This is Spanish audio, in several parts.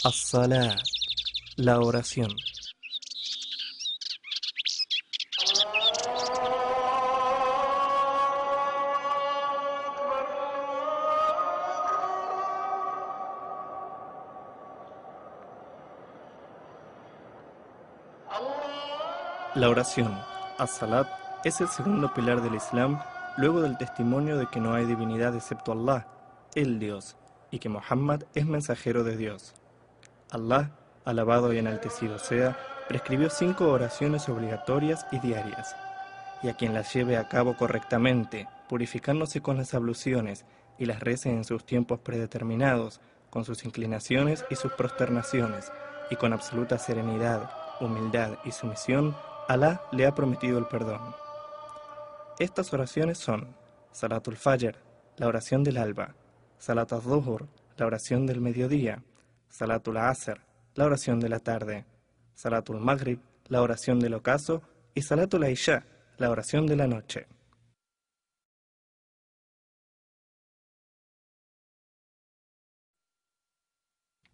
As-salat, la oración. La oración, as-salat, es el segundo pilar del Islam, luego del testimonio de que no hay divinidad excepto Allah, el Dios, y que Muhammad es mensajero de Dios. Allah, alabado y enaltecido sea, prescribió 5 oraciones obligatorias y diarias, y a quien las lleve a cabo correctamente, purificándose con las abluciones, y las rece en sus tiempos predeterminados, con sus inclinaciones y sus prosternaciones, y con absoluta serenidad, humildad y sumisión, Alá le ha prometido el perdón. Estas oraciones son Salatul Fajr, la oración del alba; Salat al-Dhuhr, la oración del mediodía; Salatul Asr, la oración de la tarde; Salatul Maghrib, la oración del ocaso; y Salatul Isha, la oración de la noche.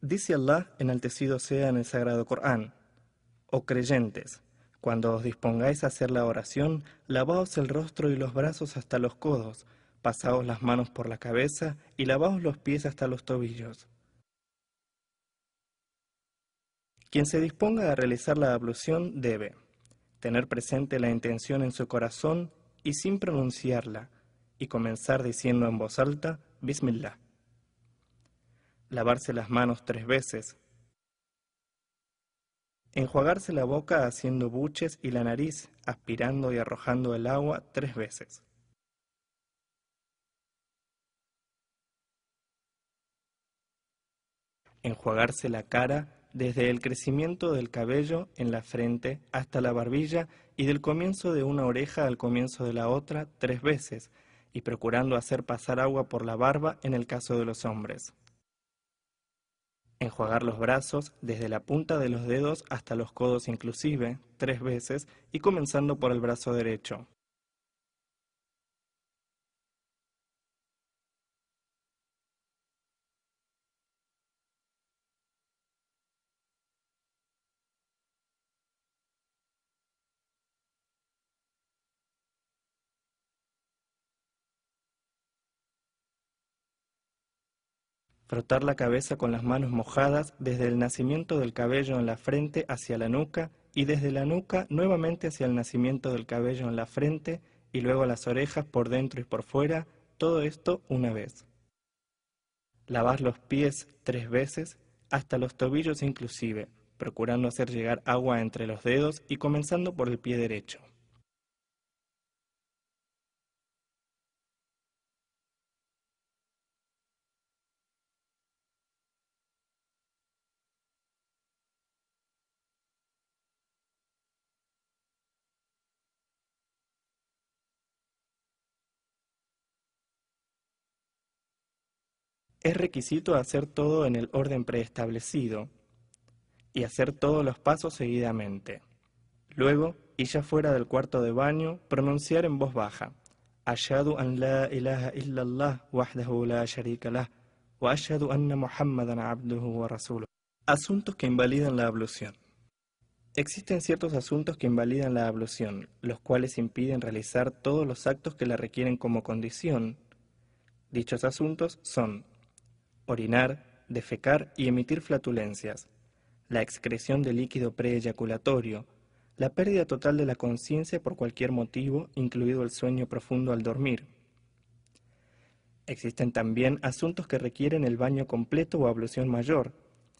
Dice Allah, enaltecido sea en el Sagrado Corán: Oh creyentes, cuando os dispongáis a hacer la oración, lavaos el rostro y los brazos hasta los codos, pasaos las manos por la cabeza y lavaos los pies hasta los tobillos. Quien se disponga a realizar la ablución debe tener presente la intención en su corazón y sin pronunciarla, y comenzar diciendo en voz alta, Bismillah. Lavarse las manos 3 veces. Enjuagarse la boca haciendo buches y la nariz, aspirando y arrojando el agua 3 veces. Enjuagarse la cara desde el crecimiento del cabello en la frente hasta la barbilla y del comienzo de una oreja al comienzo de la otra 3 veces, y procurando hacer pasar agua por la barba en el caso de los hombres. Enjuagar los brazos desde la punta de los dedos hasta los codos inclusive 3 veces, y comenzando por el brazo derecho. Frotar la cabeza con las manos mojadas desde el nacimiento del cabello en la frente hacia la nuca, y desde la nuca nuevamente hacia el nacimiento del cabello en la frente, y luego las orejas por dentro y por fuera, todo esto una vez. Lavar los pies 3 veces, hasta los tobillos inclusive, procurando hacer llegar agua entre los dedos y comenzando por el pie derecho. Es requisito hacer todo en el orden preestablecido y hacer todos los pasos seguidamente. Luego, y ya fuera del cuarto de baño, pronunciar en voz baja: Ashhadu an la ilaha illallah wahdahu la sharika lah, wa ashhadu anna Muhammadan abduhu wa rasuluh. Asuntos que invalidan la ablución. Existen ciertos asuntos que invalidan la ablución, los cuales impiden realizar todos los actos que la requieren como condición. Dichos asuntos son orinar, defecar y emitir flatulencias, la excreción de líquido preeyaculatorio, la pérdida total de la conciencia por cualquier motivo, incluido el sueño profundo al dormir. Existen también asuntos que requieren el baño completo o ablución mayor,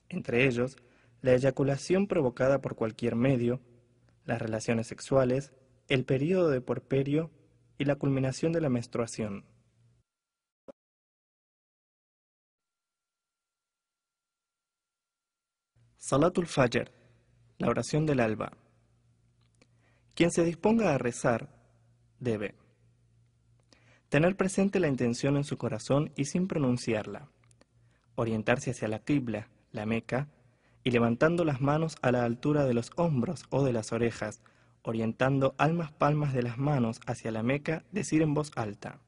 entre ellos la eyaculación provocada por cualquier medio, las relaciones sexuales, el período de puerperio y la culminación de la menstruación. Salatul Fajr, la oración del alba. Quien se disponga a rezar debe tener presente la intención en su corazón y sin pronunciarla, orientarse hacia la qibla, la Meca, y levantando las manos a la altura de los hombros o de las orejas, orientando ambas palmas de las manos hacia la Meca, decir en voz alta: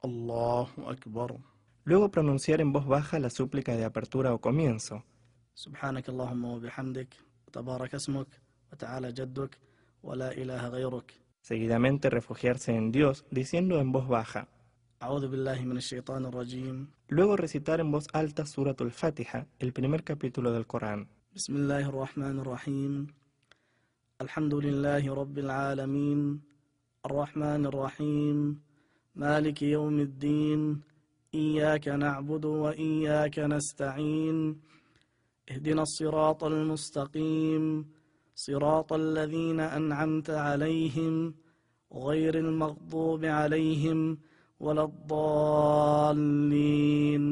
Allahu Akbar. Luego pronunciar en voz baja la súplica de apertura o comienzo. سبحانك اللهم وبحمدك وتبارك اسمك وتعالى جدك ولا إله غيرك. Seguidamente refugiarse en Dios diciendo en voz baja. أعوذ بالله من الشيطان الرجيم. Luego recitar en voz alta Suratul Fatiha, el primer capítulo del Corán. بسم الله الرحمن الرحيم. الحمد لله رب العالمين الرحمن الرحيم مالك يوم الدين إياك نعبد وإياك نستعين اهدنا الصراط المستقيم صراط الذين أنعمت عليهم غير المغضوب عليهم ولا الضالين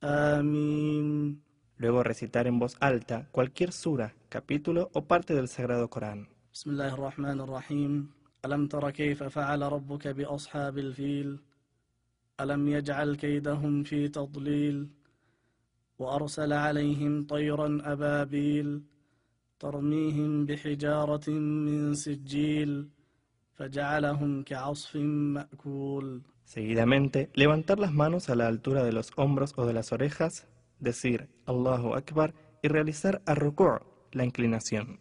آمين. Luego recitar en voz alta cualquier sura, capítulo o parte del Sagrado Corán. بسم الله الرحمن الرحيم. ألم تر كيف فعل ربك بأصحاب الفيل ألم يجعل كيدهم في تضليل وأرسل عليهم طيرا أبابيل ترميهم بحجارة من سجيل فجعلهم كعصف مأكول. Seguidamente, levantar las manos a la altura de los hombros o de las orejas, decir Allahu Akbar y realizar ar-ruku', la inclinación.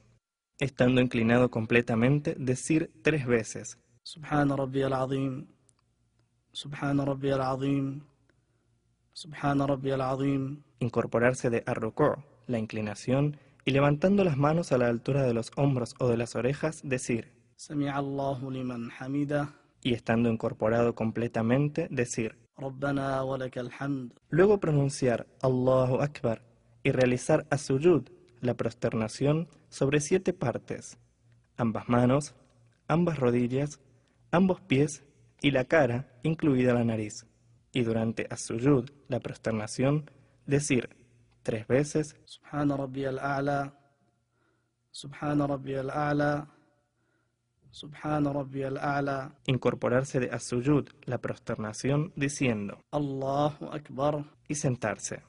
Estando inclinado completamente, decir 3 veces سبحان ربي العظيم سبحان ربي العظيم سبحان ربي العظيم. incorporarse de ar-ruku', la inclinación, y levantando las manos a la altura de los hombros o de las orejas, decir سمع الله لمن حمده. y estando incorporado completamente, decir ربنا ولك الحمد. Luego pronunciar Allahu Akbar y realizar as-sujud, la prosternación, sobre 7 partes, ambas manos, ambas rodillas, ambos pies y la cara, incluida la nariz. Y durante as-sujud, la prosternación, decir 3 veces سبحان ربي الأعلى سبحان ربي الأعلى سبحان ربي الأعلى. incorporarse de as-sujud, la prosternación, diciendo الله أكبر. y sentarse.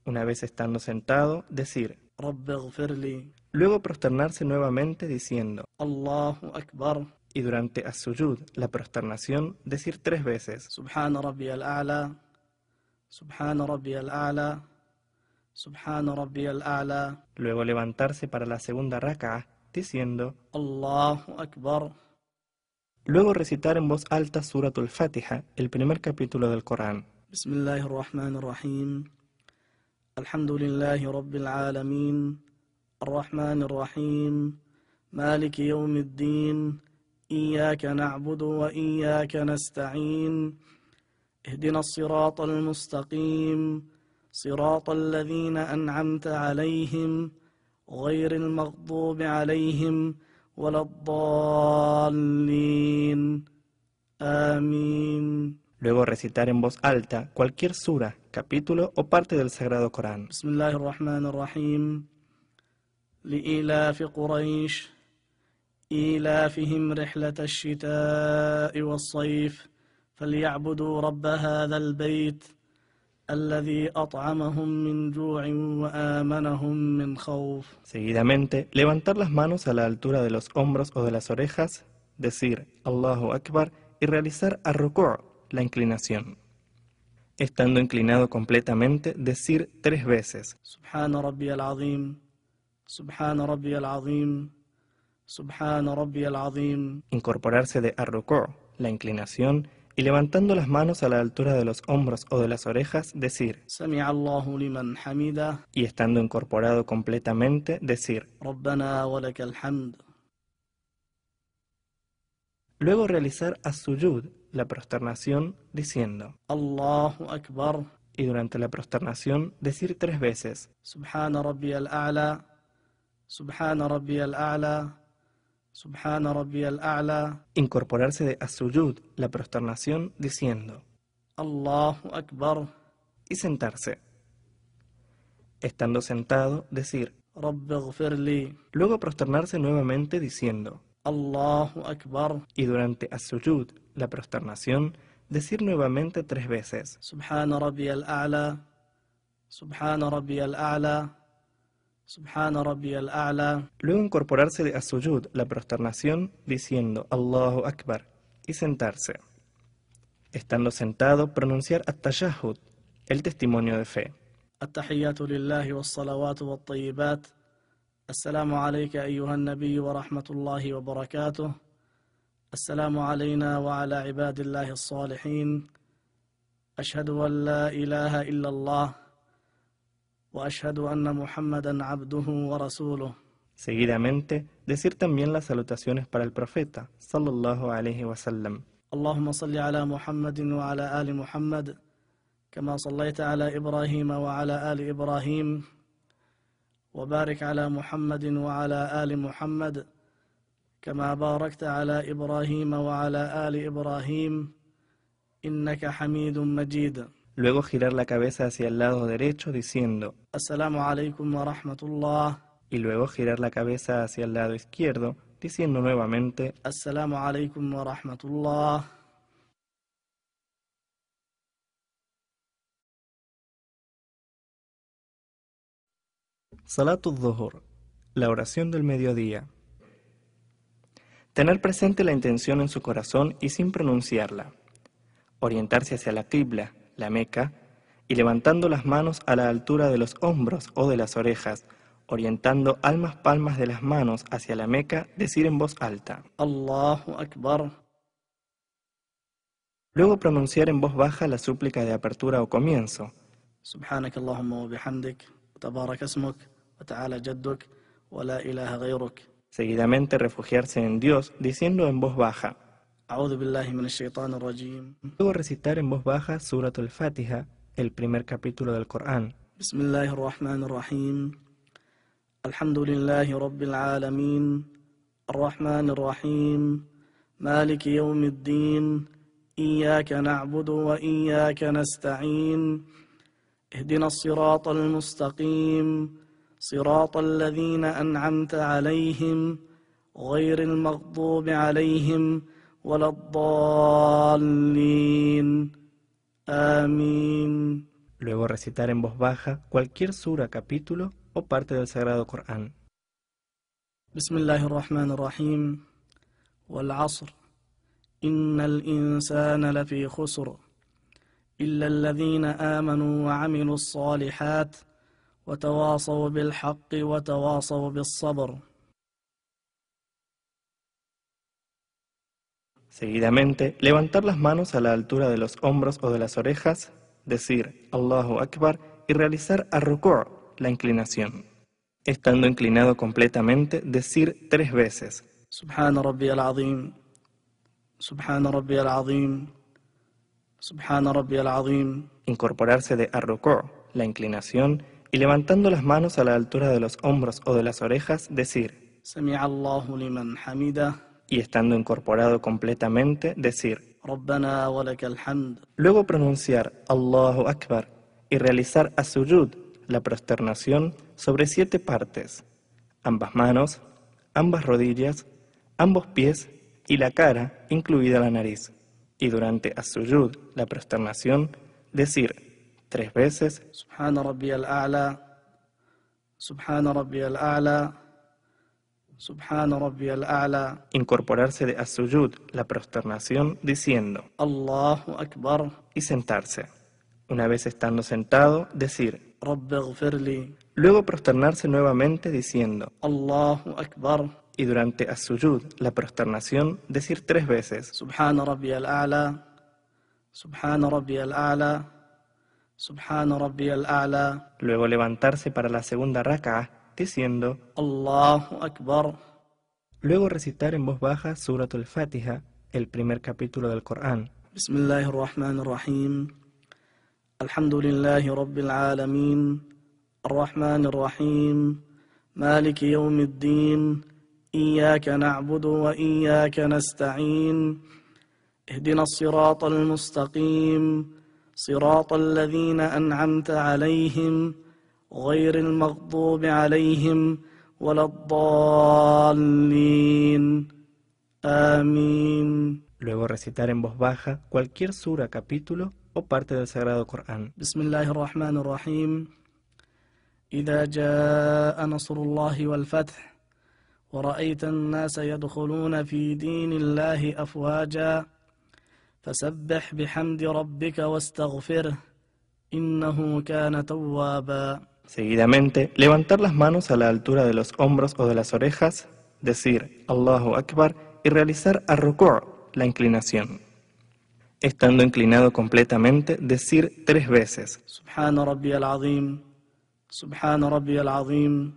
Una vez estando sentado, decir رب اغفر لي. Luego prosternarse nuevamente diciendo الله أكبر. y durante as-sujud, la prosternación, decir 3 veces سبحان ربي الأعلى سبحان ربي الأعلى سبحان ربي الأعلى. Luego levantarse para la segunda rak'ah diciendo الله أكبر. Luego recitar en voz alta Suratul Fatiha, el primer capítulo del Corán. بسم الله الرحمن الرحيم. الحمد لله رب العالمين الرحمن الرحيم مالك يوم الدين إياك نعبد وإياك نستعين اهدنا الصراط المستقيم صراط الذين أنعمت عليهم غير المغضوب عليهم ولا الضالين آمين. Luego recitar en voz alta cualquier sura, capítulo o parte del Sagrado Corán. بسم الله الرحمن الرحيم. لإيلاف قريش إيلافهم رحلة الشتاء والصيف فليعبدوا رب هذا البيت الذي أطعمهم من جوع وآمنهم من خوف. Seguidamente, levantar las manos a la altura de los hombros o de las orejas, decir Allahu Akbar y realizar ar-ruku', la inclinación. Estando inclinado completamente, decir 3 veces سبحان ربي العظيم سبحان ربي العظيم سبحان ربي العظيم. incorporarse de ar-ruku', la inclinación, y levantando las manos a la altura de los hombros o de las orejas, decir سمع الله لمن حمده. y estando incorporado completamente, decir ربنا ولك الحمد. Luego realizar as-sujud, la prosternación, diciendo الله أكبر. y durante la prosternación decir 3 veces سبحان ربي الأعلى سبحان ربي الأعلى سبحان ربي الأعلى. incorporarse de as-sujud, la prosternación, diciendo الله أكبر. y sentarse. Estando sentado, decir رب اغفر لي. luego prosternarse nuevamente diciendo الله أكبر. y durante as-sujud, la prosternación, decir nuevamente 3 veces سبحان ربي الأعلى سبحان ربي الأعلى سبحان ربي الأعلى. luego incorporarse de as-sujud, la prosternación, diciendo Allahu Akbar y sentarse. Estando sentado, pronunciar at-tashahhud, El testimonio de fe. التحيات لله والصلوات والطيبات. السلام عليك أيها النبي ورحمة الله وبركاته. السلام علينا وعلى عباد الله الصالحين. أشهد أن لا إله إلا الله وأشهد أن محمدا عبده ورسوله. Seguidamente, decir también las salutaciones para el profeta, sallallahu alaihi wasallam. اللهم صل على محمد وعلى آل محمد كما صليت على إبراهيم وعلى آل إبراهيم وبارك على محمد وعلى آل محمد كما باركت على إبراهيم وعلى آل إبراهيم إنك حميد مجيد. Luego girar la cabeza hacia el lado derecho diciendo السلام عليكم ورحمة الله. y luego girar la cabeza hacia el lado izquierdo diciendo nuevamente السلام عليكم ورحمة الله. Salatul Dhuhr, la oración del mediodía. Tener presente la intención en su corazón y sin pronunciarla. Orientarse hacia la qibla, la Meca, y levantando las manos a la altura de los hombros o de las orejas, orientando ambas palmas de las manos hacia la Meca, decir en voz alta. Allahu Akbar. Luego pronunciar en voz baja la súplica de apertura o comienzo. سبحانك اللهم وبحمدك وتبارك اسمك وتعالى جدك ولا إله غيرك. Seguidamente refugiarse en Dios diciendo en voz baja. أعوذ بالله من الشيطان الرجيم. Luego recitar en voz baja Surat al-Fatiha, el primer capítulo del Corán. بسم الله الرحمن الرحيم. الحمد لله رب العالمين الرحمن الرحيم مالك يوم الدين إياك نعبد وإياك نستعين اهدنا الصراط المستقيم صراط الذين أنعمت عليهم غير المغضوب عليهم ولا الضالين آمين. Luego recitar en voz baja cualquier sura, capítulo o parte del Sagrado Corán. بسم الله الرحمن الرحيم والعصر إن الإنسان لفي خسر إلا الذين آمنوا وعملوا الصالحات وتواصوا بالحق وتواصوا بالصبر. Seguidamente, levantar las manos a la altura de los hombros o de las orejas, decir Allahu Akbar y realizar ar-ruku', la inclinación. Estando inclinado completamente, decir 3 veces. سبحان ربي العظيم سبحان ربي العظيم سبحان ربي العظيم. Incorporarse de ar-ruku', la inclinación, y levantando las manos a la altura de los hombros o de las orejas, decir سمع الله لمن حمده. y estando incorporado completamente, decir ربنا ولك الحمد. Luego pronunciar Allahu Akbar y realizar as-sujud, la prosternación, sobre 7 partes, ambas manos, ambas rodillas, ambos pies y la cara, incluida la nariz. Y durante as-sujud, la prosternación, decir 3 veces سبحان ربي الأعلى سبحان ربي الأعلى سبحان ربي الأعلى. incorporarse de as-sujud, la prosternación, diciendo الله أكبر. y sentarse. Una vez estando sentado, decir رب اغفر لي. Luego prosternarse nuevamente diciendo الله أكبر. y durante as-sujud, la prosternación, decir 3 veces سبحان ربي الأعلى سبحان ربي الأعلى سبحان ربي الأعلى. Luego levantarse para la segunda rak'ah diciendo الله أكبر. Luego recitar en voz baja Surat al-Fatiha, el primer capítulo del Corán. بسم الله الرحمن الرحيم الحمد لله رب العالمين الرحمن الرحيم مالك يوم الدين إياك نعبد وإياك نستعين اهدنا الصراط المستقيم صراط الذين أنعمت عليهم غير المغضوب عليهم ولا الضالين آمين. Luego recitar en voz baja cualquier sura, capítulo o parte del Sagrado Corán. بسم الله الرحمن الرحيم إذا جاء نصر الله والفتح ورأيت الناس يدخلون في دين الله أفواجا فسبح بحمد ربك واستغفره إنه كان توابا. Seguidamente, levantar las manos a la altura de los hombros o de las orejas, decir Allahu Akbar y realizar ar-ruku', la inclinación. Estando inclinado completamente, decir 3 veces سبحان ربي العظيم سبحان ربي العظيم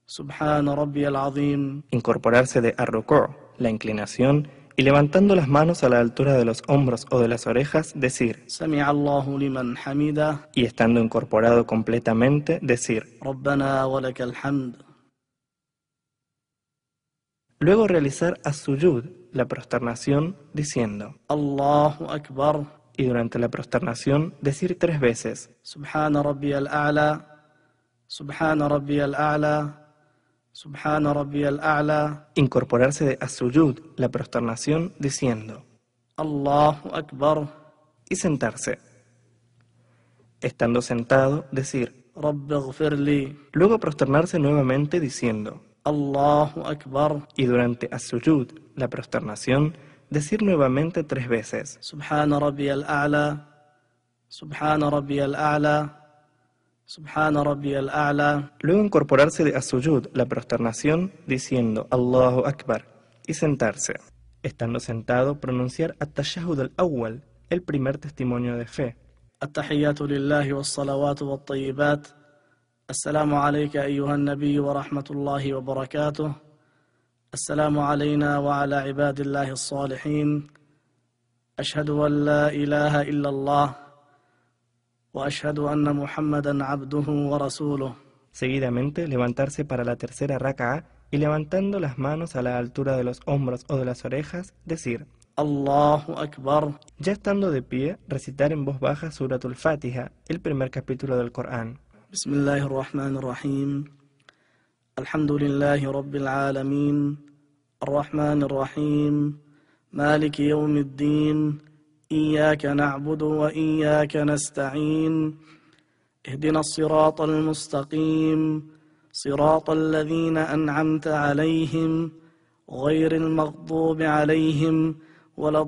سبحان ربي العظيم. incorporarse de ar-ruku', la inclinación, y levantando las manos a la altura de los hombros o de las orejas, decir, سمع الله لمن حمده. y estando incorporado completamente, decir. ربنا ولك الحمد. Luego realizar as-sujud, la prosternación, diciendo, الله أكبر. y durante la prosternación decir 3 veces, سبحان ربي الأعلى سبحان ربي الأعلى سبحان ربي الأعلى. incorporarse de as-sujud, la prosternación, diciendo, الله أكبر. y sentarse. Estando sentado, decir, رب اغفر لي. luego prosternarse nuevamente diciendo, الله أكبر. y durante as-sujud, la prosternación, decir nuevamente 3 veces, سبحان ربي الأعلى سبحان ربي الأعلى سبحان ربي الأعلى. luego incorporarse de as-sujud, la prosternación, diciendo Allahu Akbar, y sentarse. Estando sentado, pronunciar at-tashahhud al-awwal, el primer testimonio de fe. التحيات لله والصلوات والطيبات. السلام عليك أيها النبي ورحمة الله وبركاته. السلام علينا وعلى عباد الله الصالحين. أشهد أن لا إله إلا الله وأشهد أن محمدا عبده ورسوله. Seguidamente, levantarse para la tercera raka'a y levantando las manos a la altura de los hombros o de las orejas, decir, Allahu Akbar. Ya estando de pie, recitar en voz baja Suratul Fatiha, el primer capítulo del Corán. Bismillahir Rahmanir Rahim. Alhamdulillahi Rabbil Alamin. Ar-Rahmanir Rahim. Maliki Yawmiddin. إياك نعبد وإياك نستعين اهدنا الصراط المستقيم صراط الذين أنعمت عليهم غير المغضوب عليهم ولا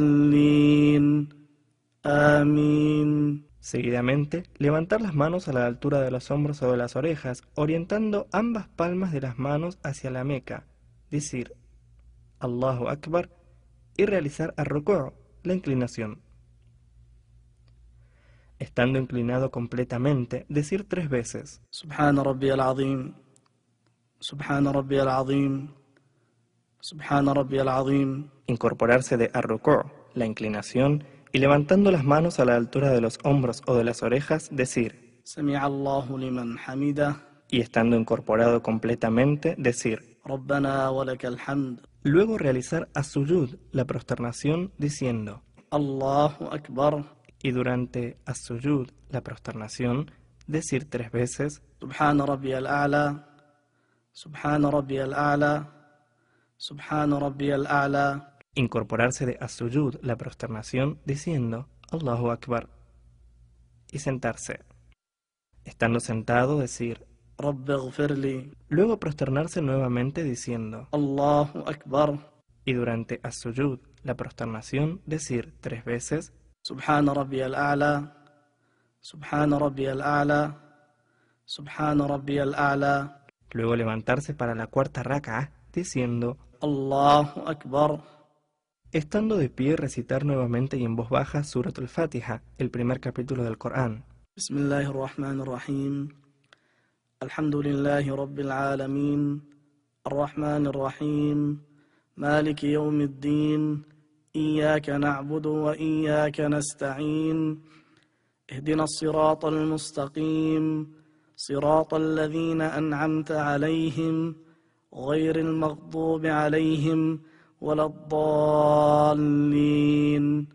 الضالين آمين. Seguidamente, levantar las manos a la altura de los hombros o de las orejas, orientando ambas palmas de las manos hacia la Meca, decir Allahu Akbar y realizar ar-ruku', la inclinación. Estando inclinado completamente, decir 3 veces سبحان ربي العظيم سبحان ربي العظيم سبحان ربي العظيم. incorporarse de ar-ruku', la inclinación, y levantando las manos a la altura de los hombros o de las orejas, decir سمع الله لمن حمده. y estando incorporado completamente, decir ربنا ولك الحمد. Luego realizar as-sujud, la prosternación, diciendo Allahu Akbar. y durante as-sujud, la prosternación, decir 3 veces Subhana Rabbiyal A'la Subhana Rabbiyal A'la Subhana Rabbiyal A'la. incorporarse de as-sujud, la prosternación, diciendo Allahu Akbar y sentarse. Estando sentado, decir Rabbi ighfirli. Luego prosternarse nuevamente diciendo Allahu Akbar. y durante as-sujud, la prosternación, decir 3 veces Subhana Rabbiyal A'la Subhana Rabbiyal A'la Subhana Rabbiyal A'la. Luego levantarse para la cuarta raka'a diciendo Allahu Akbar. Estando de pie, recitar nuevamente y en voz baja Suratul Fatiha, el primer capítulo del Corán. Bismillahir Rahmanir Rahim. Alhamdulillahi Rabbil Alamin. Ar-Rahmanir Rahim. Maliki Yawmiddin. Iyyaka na'budu wa iyyaka nasta'in. اهدنا الصراط المستقيم صراط الذين أنعمت عليهم غير المغضوب عليهم ولا الضالين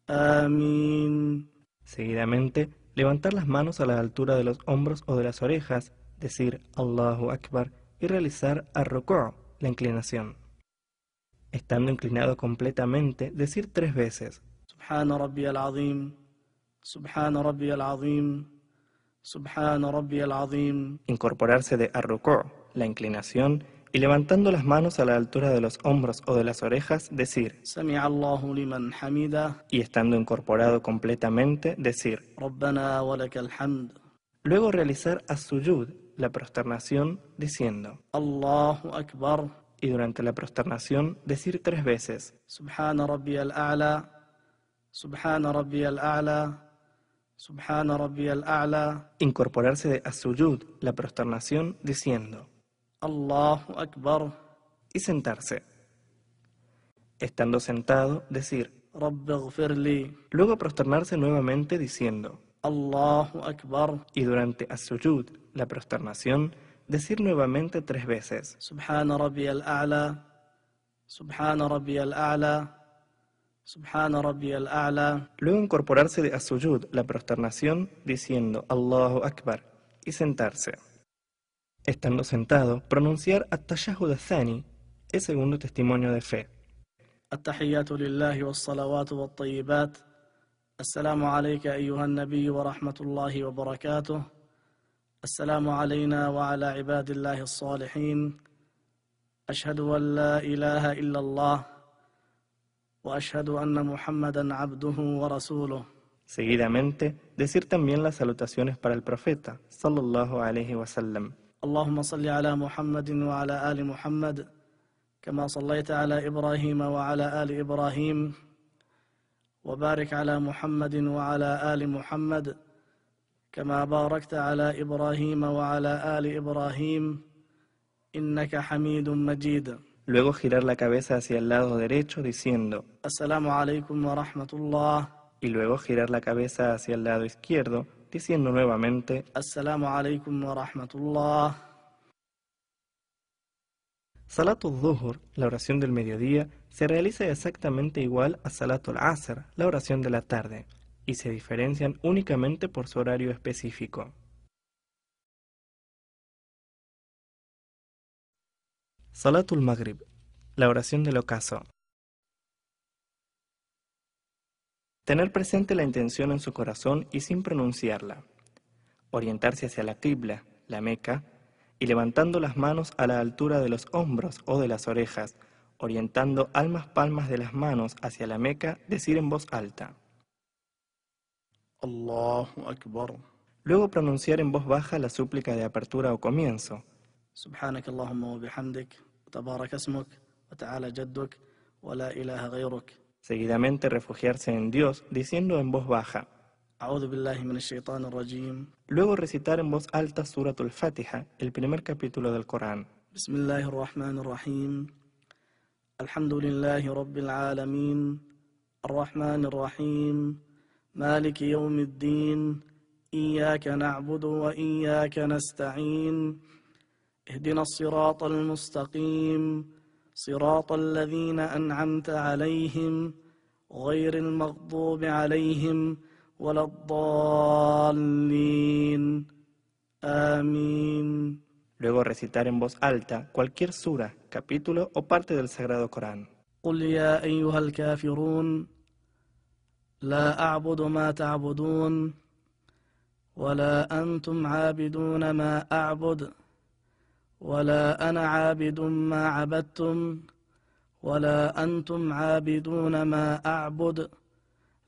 آمين. Seguidamente, levantar las manos a la altura de los hombros o de las orejas, decir Allahu Akbar y realizar ar-ruku', la inclinación. Estando inclinado completamente, decir 3 veces Subhana Rabbiyal Azim Subhana Rabbiyal Azim Subhana Rabbiyal Azim. incorporarse de ar-ruku', la inclinación, y levantando las manos a la altura de los hombros o de las orejas, decir, سمع الله لمن حمده y estando incorporado completamente, decir. ربنا ولك الحمد Luego realizar as-sujud, la prosternación, diciendo, الله أكبر y durante la prosternación decir 3 veces, سبحان ربي الأعلى سبحان ربي الأعلى سبحان ربي الأعلى incorporarse de as-sujud, la prosternación, diciendo, الله أكبر y sentarse. Estando sentado, decir, رب اغفر لي luego prosternarse nuevamente diciendo, الله أكبر y durante as-sujud, la prosternación, decir nuevamente 3 veces, سبحان ربي الأعلى سبحان ربي الأعلى سبحان ربي الأعلى luego incorporarse de as-sujud, la prosternación, diciendo, Allahu Akbar, y sentarse. Estando sentado, pronunciar at-tashahhud ath-thani, el segundo testimonio de fe. التحيات لله والصلوات والطيبات السلام عليك أيها النبي ورحمة الله وبركاته السلام علينا وعلى عباد الله الصالحين أشهد أن لا إله إلا الله وأشهد أن محمدا عبده ورسوله. Seguidamente, decir también las salutaciones para el profeta, sallallahu alaihi wasallam. اللهم صل على محمد وعلى آل محمد كما صليت على إبراهيم وعلى آل إبراهيم وبارك على محمد وعلى آل محمد كما باركت على إبراهيم وعلى آل إبراهيم إنك حميد مجيد. Luego girar la cabeza hacia el lado derecho diciendo, السلام عليكم ورحمة الله. y luego girar la cabeza hacia el lado izquierdo diciendo nuevamente, السلام عليكم ورحمة الله. Salatul Dhuhr, la oración del mediodía, se realiza exactamente igual a Salatul Asr, la oración de la tarde, y se diferencian únicamente por su horario específico. Salatul Maghrib, la oración del ocaso. Tener presente la intención en su corazón y sin pronunciarla. Orientarse hacia la Qibla, la Meca, y levantando las manos a la altura de los hombros o de las orejas, orientando ambas palmas de las manos hacia la Meca, decir en voz alta. Allahu Akbar. Luego pronunciar en voz baja la súplica de apertura o comienzo. سبحانك اللهم وبحمدك وتبارك اسمك وتعالى جدك ولا إله غيرك. Seguidamente refugiarse en Dios diciendo en voz baja. أعوذ بالله من الشيطان الرجيم. Luego recitar en voz alta Suratul Fatiha, el primer capítulo del Corán. بسم الله الرحمن الرحيم. الحمد لله رب العالمين الرحمن الرحيم مالك يوم الدين إياك نعبد وإياك نستعين اهدنا الصراط المستقيم صراط الذين أنعمت عليهم غير المغضوب عليهم ولا الضالين آمين. Luego recitar en voz alta cualquier sura, capítulo o parte del Sagrado Corán. قل يا أيها الكافرون لا أعبد ما تعبدون ولا أنتم عابدون ما أعبد ولا أنا عابد ما عبدتم ولا أنتم عابدون ما أعبد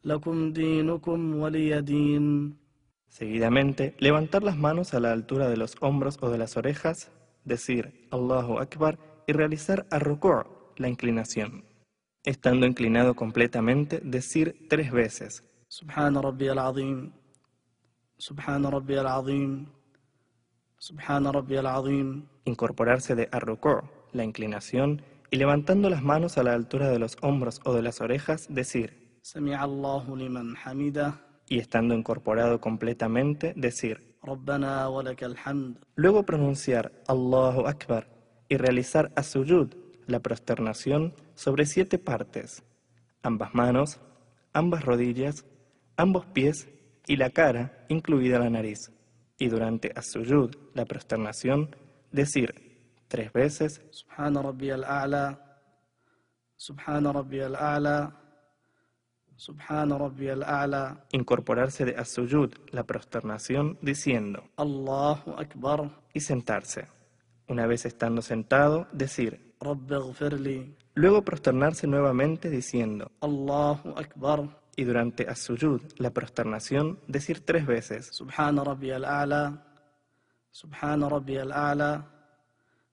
لكم دينكم ولي دين. Seguidamente, levantar las manos a la altura de los hombros o de las orejas, decir Allahu Akbar y realizar ar-ruku', la inclinación. Estando inclinado completamente, decir 3 veces. سبحان ربي العظيم سبحان ربي العظيم سبحان ربي العظيم. Incorporarse de ar-ruku', la inclinación, y levantando las manos a la altura de los hombros o de las orejas, decir. سمع الله لمن حمده. Y estando incorporado completamente, decir. ربنا ولك الحمد. Luego pronunciar Allahu Akbar y realizar as-sujud, la prosternación, sobre 7 partes, ambas manos, ambas rodillas, ambos pies y la cara, incluida la nariz. Y durante as-sujud, la prosternación, decir 3 veces سبحان ربي الأعلى سبحان ربي الأعلى سبحان ربي الأعلى. incorporarse de as-sujud, la prosternación, diciendo الله أكبر. y sentarse. Una vez estando sentado, decir. رب اغفر لي. Luego prosternarse nuevamente diciendo. الله أكبر. Y durante as-sujud, la prosternación, decir 3 veces. سبحان ربي الأعلى. سبحان ربي الأعلى.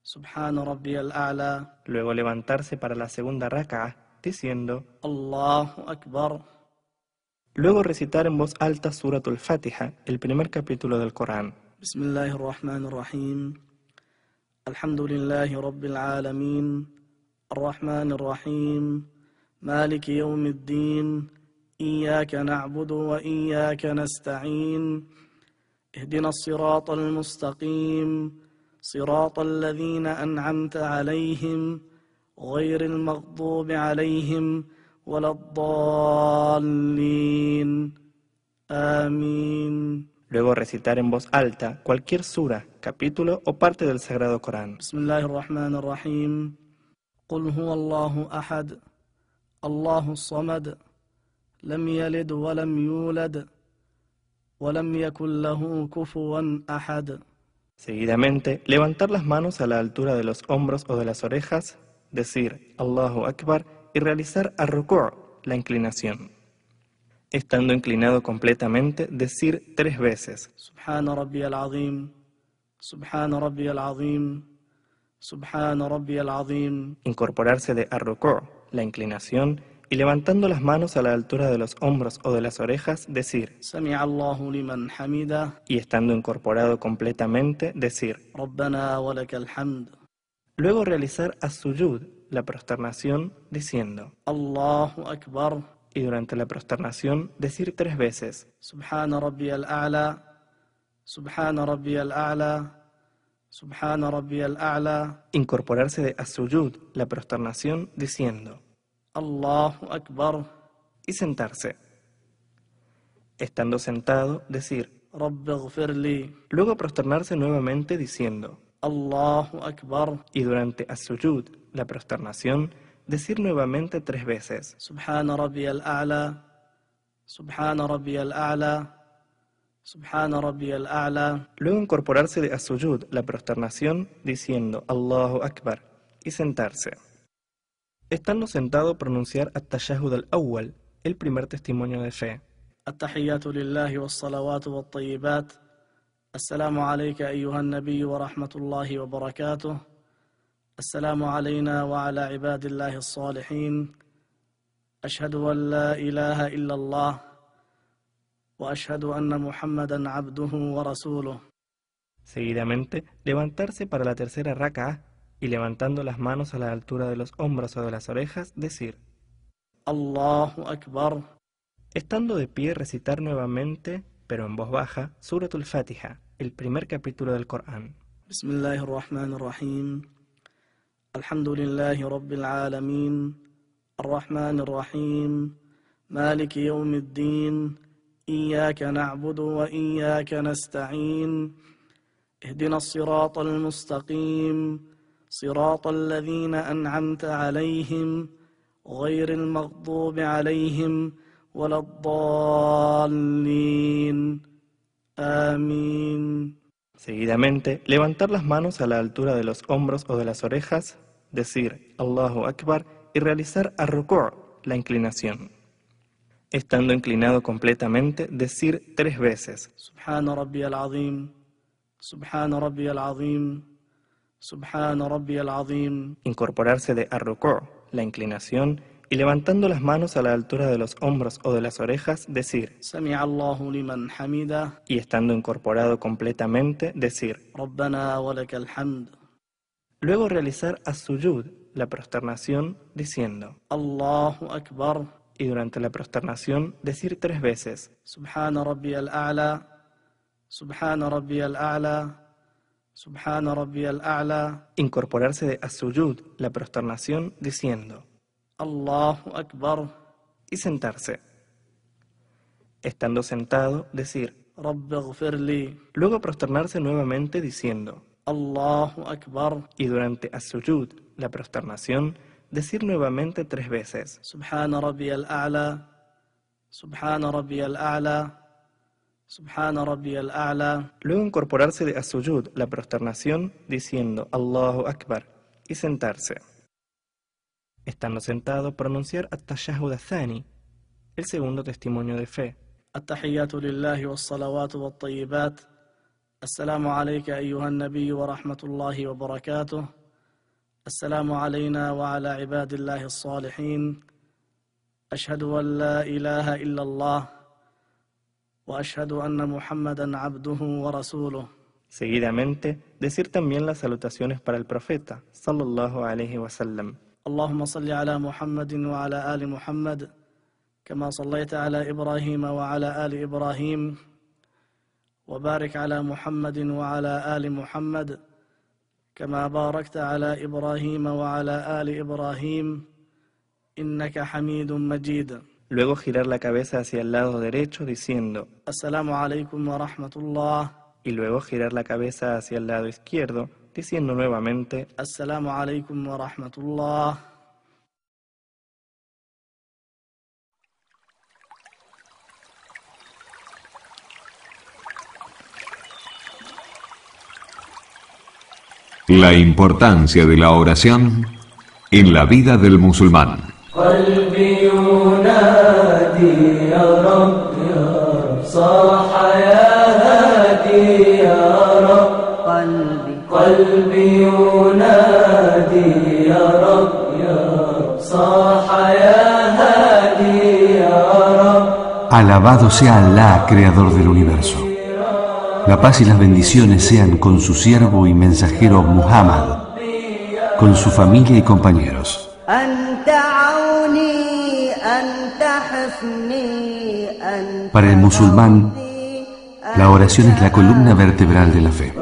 سبحان ربي الأعلى. Luego levantarse para la segunda rak'ah, diciendo. الله أكبر. Luego recitar en voz alta Suratul Fatiha, el primer capítulo del Corán. بسم الله الرحمن الرحيم. الحمد لله رب العالمين الرحمن الرحيم مالك يوم الدين إياك نعبد وإياك نستعين اهدنا الصراط المستقيم صراط الذين أنعمت عليهم غير المغضوب عليهم ولا الضالين آمين. Luego recitar en voz alta cualquier sura, capítulo o parte del Sagrado Corán. بسم الله الرحمن الرحيم قل هو الله أحد الله الصمد لم يلد ولم يولد ولم يكن له كفوا أحد. Seguidamente, levantar las manos a la altura de los hombros o de las orejas, decir Allahu Akbar y realizar ar-ruku', la inclinación. Estando inclinado completamente, decir 3 veces. سبحان ربي العظيم سبحان ربي العظيم سبحان ربي العظيم. Incorporarse de ar-ruku', la inclinación, y levantando las manos a la altura de los hombros o de las orejas, decir. سمع الله لمن حمده. Y estando incorporado completamente, decir. ربنا ولك الحمد. Luego realizar as-sujud, la prosternación, diciendo. الله أكبر. Y durante la prosternación, decir 3 veces. سبحان ربي الأعلى سبحان ربي الأعلى سبحان ربي الأعلى. Incorporarse de as-sujud, la prosternación, diciendo. الله أكبر. Y sentarse. Estando sentado, decir. رب اغفر لي. Luego prosternarse nuevamente diciendo. الله أكبر. Y durante as-sujud, la prosternación, decir nuevamente 3 veces. سبحان ربي الأعلى سبحان ربي الأعلى سبحان ربي الأعلى. Luego incorporarse de as-sujud, la prosternación, diciendo Allahu Akbar, y sentarse. Estando sentado, pronunciar at-tashahhud al-awwal, el primer testimonio de fe. التحيات لله والصلوات والطيبات. السلام عليك أيها النبي ورحمة الله وبركاته. السلام علينا وعلى عباد الله الصالحين. أشهد أن لا إله إلا الله وأشهد أن محمدا عبده ورسوله. Seguidamente, levantarse para la tercera rak'ah y levantando las manos a la altura de los hombros o de las orejas, decir. Allahu Akbar. Estando de pie, recitar nuevamente, pero en voz baja, Suratul Fatiha, el primer capítulo del Corán. Bismillahirrahmanirrahim. Alhamdulillahi Rabbil Alamin. Ar-Rahmanir-Rahim. Maliki Yawmiddin. Iyaka na'budu wa iyaka nasta'in. اهدنا الصراط المستقيم صراط الذين أنعمت عليهم غير المغضوب عليهم ولا الضالين آمين. Seguidamente, levantar las manos a la altura de los hombros o de las orejas, decir Allahu Akbar y realizar ar-ruku', la inclinación. Estando inclinado completamente, decir 3 veces. سبحان ربي العظيم سبحان ربي العظيم سبحان ربي العظيم. Incorporarse de ar-ruku', la inclinación, y levantando las manos a la altura de los hombros o de las orejas, decir. سمع الله لمن حمده. Y estando incorporado completamente, decir. ربنا ولك الحمد. Luego realizar as-sujud, la prosternación, diciendo. Allahu Akbar. Y durante la prosternación, decir 3 veces. سبحان ربي الأعلى سبحان ربي الأعلى سبحان ربي الأعلى. Incorporarse de as-sujud, la prosternación, diciendo. Allahu Akbar. Y sentarse. Estando sentado, decir. رب اغفر لي. Luego prosternarse nuevamente diciendo. Allahu Akbar. Y durante as-sujud, la prosternación, decir nuevamente 3 veces. سبحان ربي الأعلى سبحان ربي الأعلى سبحان ربي الأعلى. Luego incorporarse de as-sujud, la prosternación, diciendo Allahu Akbar, y sentarse. Estando sentado, pronunciar at-tashahhud ath-thani, el segundo testimonio de fe. التحيات لله والصلوات والطيبات. السلام عليك أيها النبي ورحمة الله وبركاته. السلام علينا وعلى عباد الله الصالحين. أشهد أن لا إله إلا الله وأشهد أن محمدا عبده ورسوله. Seguidamente, decir también las salutaciones para el profeta, sallallahu alaihi wasallam. اللهم صل على محمد وعلى آل محمد كما صليت على إبراهيم وعلى آل إبراهيم وبارك على محمد وعلى آل محمد كما باركت على إبراهيم وعلى آل إبراهيم إنك حميد مجيد. Luego girar la cabeza hacia el lado derecho diciendo السلام عليكم ورحمة الله. y luego girar la cabeza hacia el lado izquierdo diciendo nuevamente السلام عليكم ورحمة الله. La importancia de la oración en la vida del musulmán. Alabado sea Allah, creador del universo. La paz y las bendiciones sean con su siervo y mensajero Muhammad, con su familia y compañeros. Para el musulmán, la oración es la columna vertebral de la fe.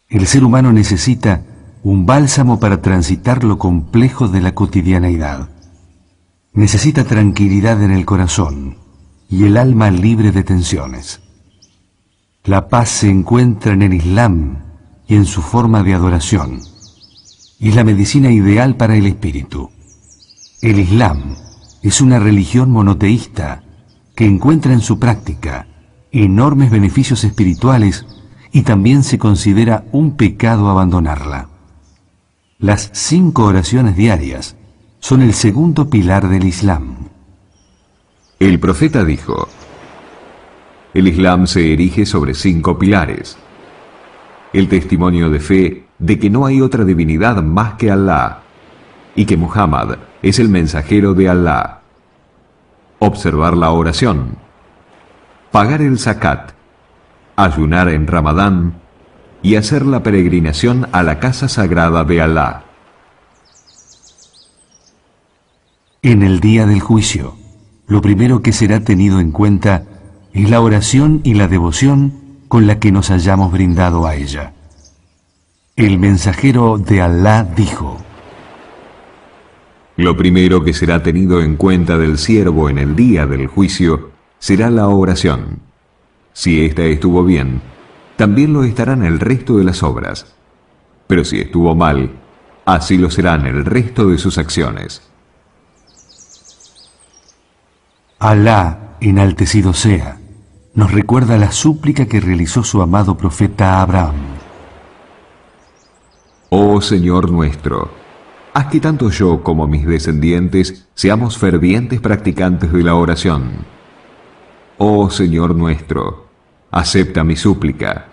El ser humano necesita un bálsamo para transitar lo complejo de la cotidianeidad. Necesita tranquilidad en el corazón y el alma libre de tensiones. La paz se encuentra en el Islam y en su forma de adoración. Y es la medicina ideal para el espíritu. El Islam es una religión monoteísta que encuentra en su práctica enormes beneficios espirituales y también se considera un pecado abandonarla. Las 5 oraciones diarias son el segundo pilar del Islam. El profeta dijo: el Islam se erige sobre 5 pilares. El testimonio de fe de que no hay otra divinidad más que Allah y que Muhammad es el mensajero de Allah. Observar la oración. Pagar el zakat. Ayunar en Ramadán y hacer la peregrinación a la casa sagrada de Allah. En el día del juicio, lo primero que será tenido en cuenta es la oración y la devoción con la que nos hayamos brindado a ella. El mensajero de Allah dijo: lo primero que será tenido en cuenta del siervo en el día del juicio será la oración. Si ésta estuvo bien, también lo estarán el resto de las obras. Pero si estuvo mal, así lo serán el resto de sus acciones. Alá, enaltecido sea, nos recuerda la súplica que realizó su amado profeta Abraham. Oh Señor nuestro, haz que tanto yo como mis descendientes seamos fervientes practicantes de la oración. Oh Señor nuestro, acepta mi súplica.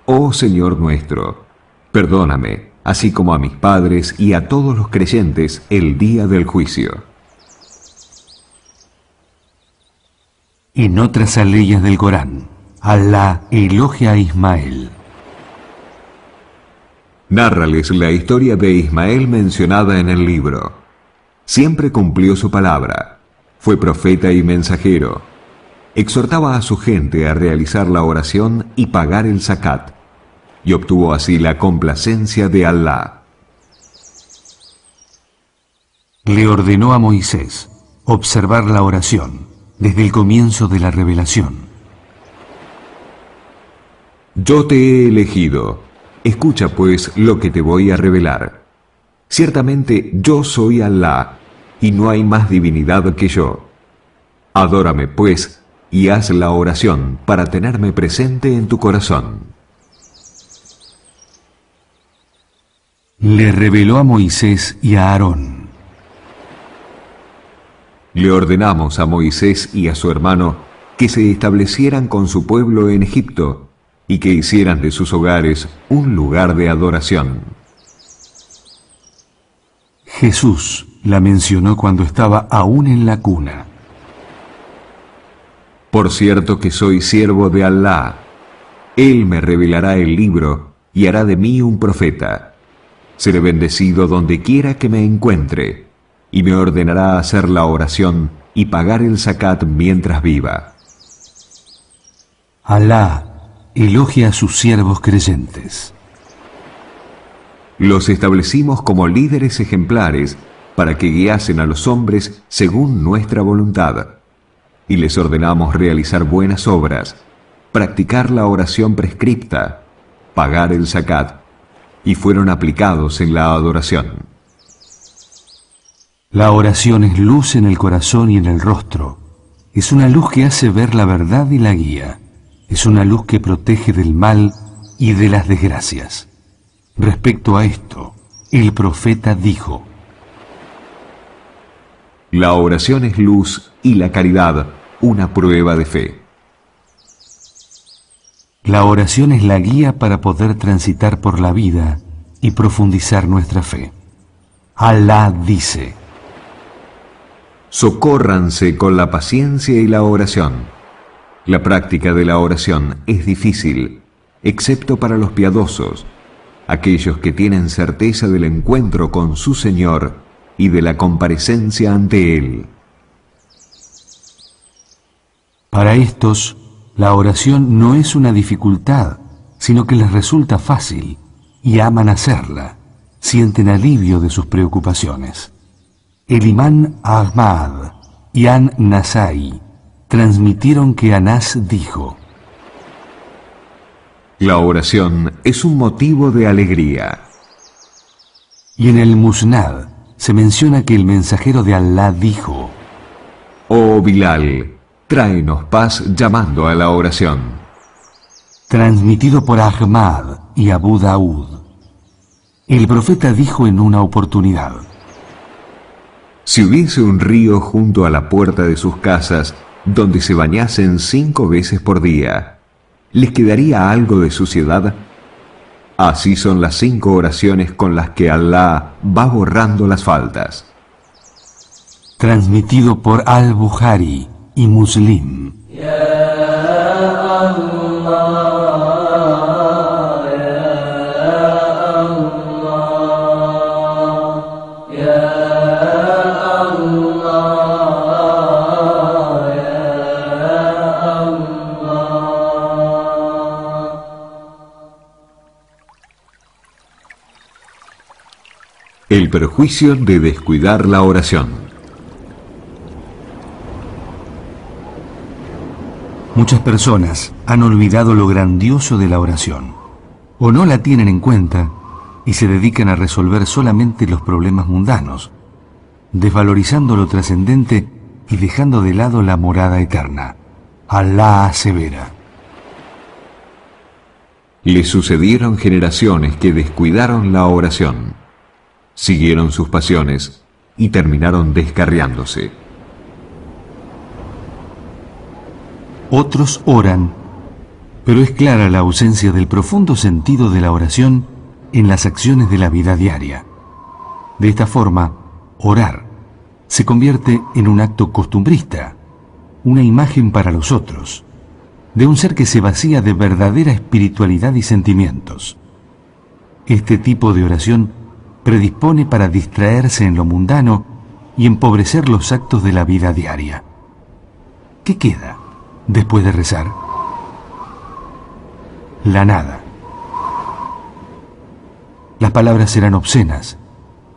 Oh Señor nuestro, perdóname, así como a mis padres y a todos los creyentes el día del juicio. En otras aleyas del Corán, Alá elogia a Ismael. Nárrales la historia de Ismael mencionada en el libro. Siempre cumplió su palabra, fue profeta y mensajero. Exhortaba a su gente a realizar la oración y pagar el zakat, y obtuvo así la complacencia de Allah. Le ordenó a Moisés observar la oración desde el comienzo de la revelación. Yo te he elegido. Escucha pues lo que te voy a revelar. Ciertamente yo soy Alá, y no hay más divinidad que yo. Adórame pues, y haz la oración para tenerme presente en tu corazón. Le reveló a Moisés y a Aarón. Le ordenamos a Moisés y a su hermano que se establecieran con su pueblo en Egipto y que hicieran de sus hogares un lugar de adoración. Jesús la mencionó cuando estaba aún en la cuna. Por cierto que soy siervo de Alá. Él me revelará el libro y hará de mí un profeta. Seré bendecido donde quiera que me encuentre, y me ordenará hacer la oración y pagar el zakat mientras viva. Alá elogia a sus siervos creyentes. Los establecimos como líderes ejemplares para que guiasen a los hombres según nuestra voluntad, y les ordenamos realizar buenas obras, practicar la oración prescripta, pagar el zakat, y fueron aplicados en la adoración. La oración es luz en el corazón y en el rostro. Es una luz que hace ver la verdad y la guía. Es una luz que protege del mal y de las desgracias. Respecto a esto, el profeta dijo: La oración es luz y la caridad una prueba de fe. La oración es la guía para poder transitar por la vida y profundizar nuestra fe. Alá dice: Socórranse con la paciencia y la oración. La práctica de la oración es difícil, excepto para los piadosos, aquellos que tienen certeza del encuentro con su Señor y de la comparecencia ante Él. Para estos, la oración no es una dificultad, sino que les resulta fácil, y aman hacerla, sienten alivio de sus preocupaciones. El imán Ahmad y An-Nasai transmitieron que Anás dijo: La oración es un motivo de alegría. Y en el Musnad se menciona que el mensajero de Alá dijo: Oh Bilal, tráenos paz llamando a la oración. Transmitido por Ahmad y Abu Daud. El profeta dijo en una oportunidad: Si hubiese un río junto a la puerta de sus casas, donde se bañasen 5 veces por día, ¿les quedaría algo de suciedad? Así son las 5 oraciones con las que Alá va borrando las faltas. Transmitido por Al-Bukhari y Muslim. El perjuicio de descuidar la oración. Muchas personas han olvidado lo grandioso de la oración, o no la tienen en cuenta y se dedican a resolver solamente los problemas mundanos, desvalorizando lo trascendente y dejando de lado la morada eterna. Alá asevera: Le sucedieron generaciones que descuidaron la oración, siguieron sus pasiones y terminaron descarriándose. Otros oran, pero es clara la ausencia del profundo sentido de la oración en las acciones de la vida diaria. De esta forma, orar se convierte en un acto costumbrista, una imagen para los otros, de un ser que se vacía de verdadera espiritualidad y sentimientos. Este tipo de oración predispone para distraerse en lo mundano y empobrecer los actos de la vida diaria. ¿Qué queda después de rezar? La nada. Las palabras serán obscenas,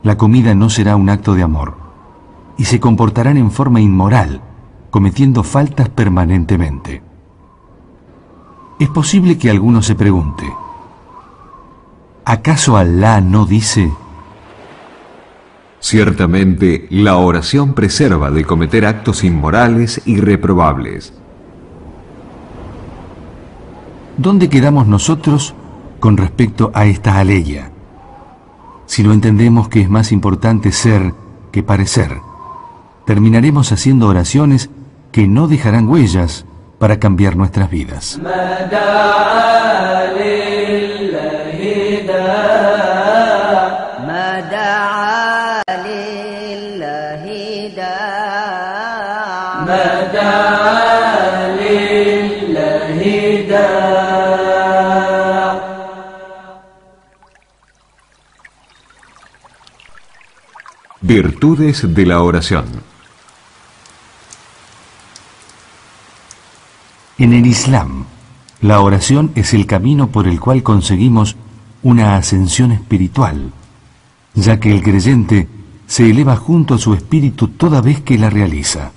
la comida no será un acto de amor, y se comportarán en forma inmoral, cometiendo faltas permanentemente. Es posible que alguno se pregunte, ¿acaso Alá no dice? Ciertamente, la oración preserva de cometer actos inmorales y reprobables. ¿Dónde quedamos nosotros con respecto a esta aleya? Si no entendemos que es más importante ser que parecer, terminaremos haciendo oraciones que no dejarán huellas para cambiar nuestras vidas. Virtudes de la oración. En el Islam, la oración es el camino por el cual conseguimos una ascensión espiritual, ya que el creyente se eleva junto a su espíritu toda vez que la realiza.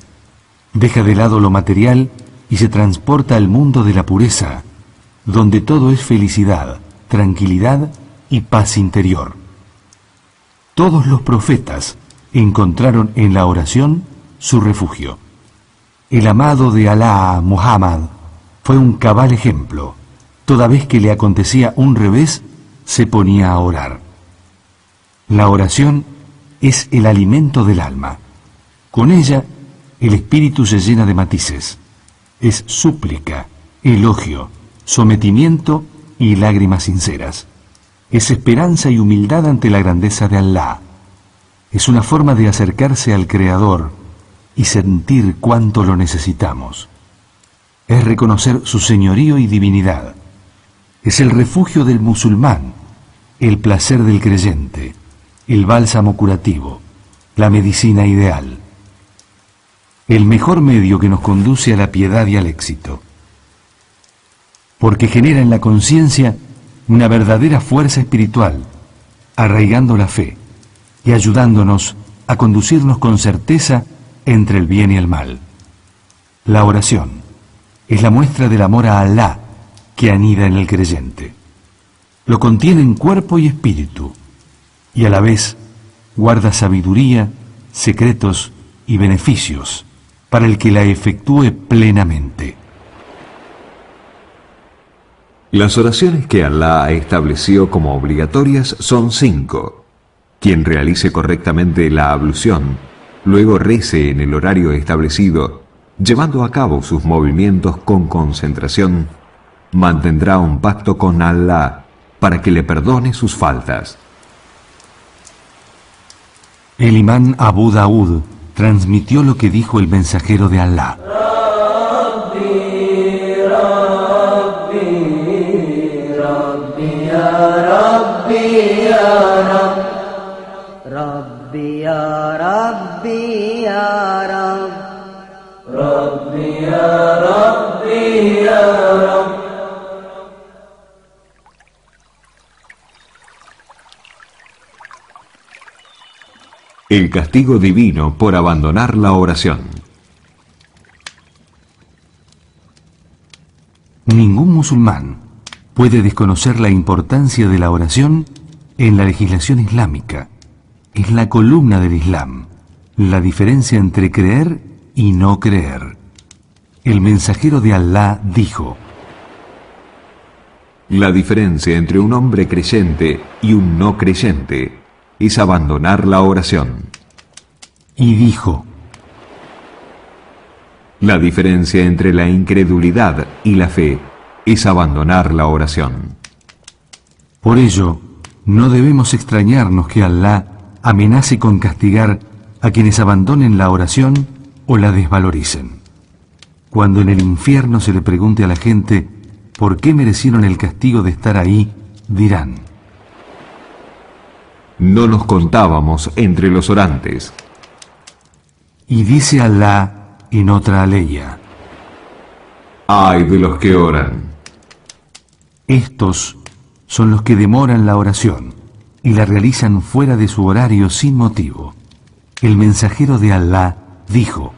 Deja de lado lo material y se transporta al mundo de la pureza, donde todo es felicidad, tranquilidad y paz interior. Todos los profetas encontraron en la oración su refugio. El amado de Alá, Muhammad, fue un cabal ejemplo. Toda vez que le acontecía un revés, se ponía a orar. La oración es el alimento del alma. Con ella, el espíritu se llena de matices. Es súplica, elogio, sometimiento y lágrimas sinceras. Es esperanza y humildad ante la grandeza de Alá. Es una forma de acercarse al Creador y sentir cuánto lo necesitamos. Es reconocer su señorío y divinidad. Es el refugio del musulmán, el placer del creyente, el bálsamo curativo, la medicina ideal. El mejor medio que nos conduce a la piedad y al éxito. Porque genera en la conciencia una verdadera fuerza espiritual, arraigando la fe y ayudándonos a conducirnos con certeza entre el bien y el mal. La oración es la muestra del amor a Alá que anida en el creyente. Lo contiene en cuerpo y espíritu, y a la vez guarda sabiduría, secretos y beneficios para el que la efectúe plenamente. Las oraciones que Alá estableció como obligatorias son 5. Quien realice correctamente la ablución, luego rece en el horario establecido, llevando a cabo sus movimientos con concentración, mantendrá un pacto con Alá para que le perdone sus faltas. El imán Abu Daud transmitió lo que dijo el mensajero de Alá. El castigo divino por abandonar la oración. Ningún musulmán puede desconocer la importancia de la oración en la legislación islámica. Es la columna del Islam, la diferencia entre creer y no creer. El mensajero de Alá dijo: La diferencia entre un hombre creyente y un no creyente es abandonar la oración. Y dijo: La diferencia entre la incredulidad y la fe es abandonar la oración. Por ello, no debemos extrañarnos que Alá amenace con castigar a quienes abandonen la oración o la desvaloricen. Cuando en el infierno se le pregunte a la gente por qué merecieron el castigo de estar ahí, dirán: No nos contábamos entre los orantes. Y dice Alá en otra aleya: ¡Ay de los que oran! Estos son los que demoran la oración y la realizan fuera de su horario sin motivo. El mensajero de Alá dijo: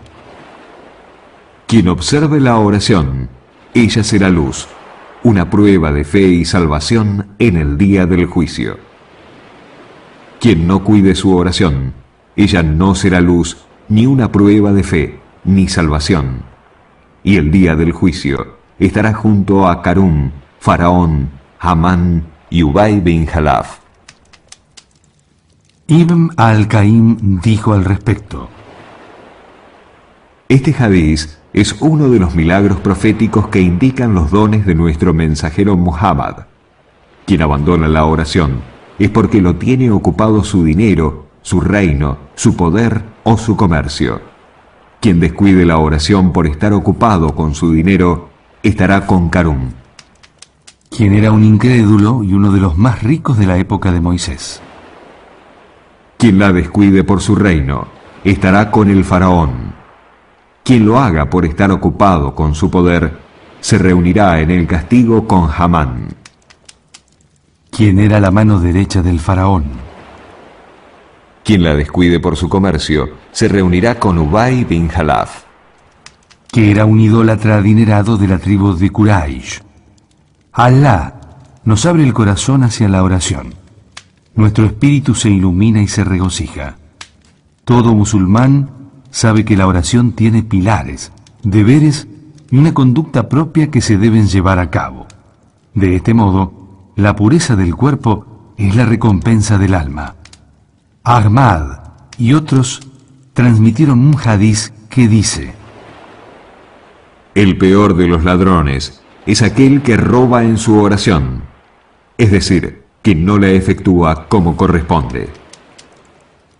Quien observe la oración, ella será luz, una prueba de fe y salvación en el día del juicio. Quien no cuide su oración, ella no será luz, ni una prueba de fe, ni salvación. Y el día del juicio estará junto a Karún, Faraón, Hamán y Ubay bin Jalaf. Ibn al-Qaim dijo al respecto: Este hadiz es uno de los milagros proféticos que indican los dones de nuestro mensajero Muhammad. Quien abandona la oración es porque lo tiene ocupado su dinero, su reino, su poder o su comercio. Quien descuide la oración por estar ocupado con su dinero estará con Karún, quien era un incrédulo y uno de los más ricos de la época de Moisés. Quien la descuide por su reino estará con el faraón. Quien lo haga por estar ocupado con su poder se reunirá en el castigo con Hamán, quien era la mano derecha del faraón. Quien la descuide por su comercio se reunirá con Ubay bin Jalaf, que era un idólatra adinerado de la tribu de Quraysh. Alá nos abre el corazón hacia la oración. Nuestro espíritu se ilumina y se regocija. Todo musulmán sabe que la oración tiene pilares, deberes y una conducta propia que se deben llevar a cabo. De este modo, la pureza del cuerpo es la recompensa del alma. Ahmad y otros transmitieron un hadiz que dice: El peor de los ladrones es aquel que roba en su oración, es decir, que no la efectúa como corresponde.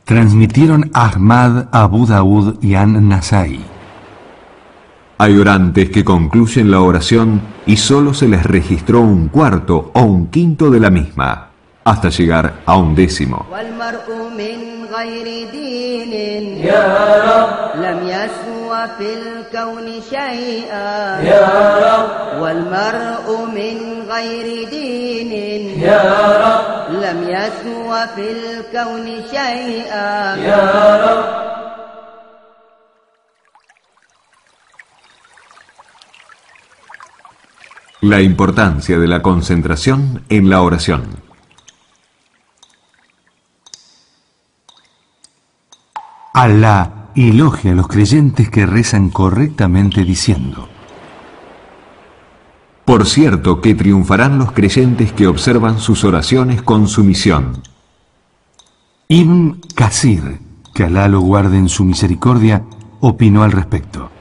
Transmitieron Ahmad, Abu Daud y An-Nasai. Hay orantes que concluyen la oración y solo se les registró un cuarto o un quinto de la misma, hasta llegar a un décimo. La importancia de la concentración en la oración. Alá elogia a los creyentes que rezan correctamente diciendo: Por cierto que triunfarán los creyentes que observan sus oraciones con sumisión. Ibn Kasir, que Alá lo guarde en su misericordia, opinó al respecto: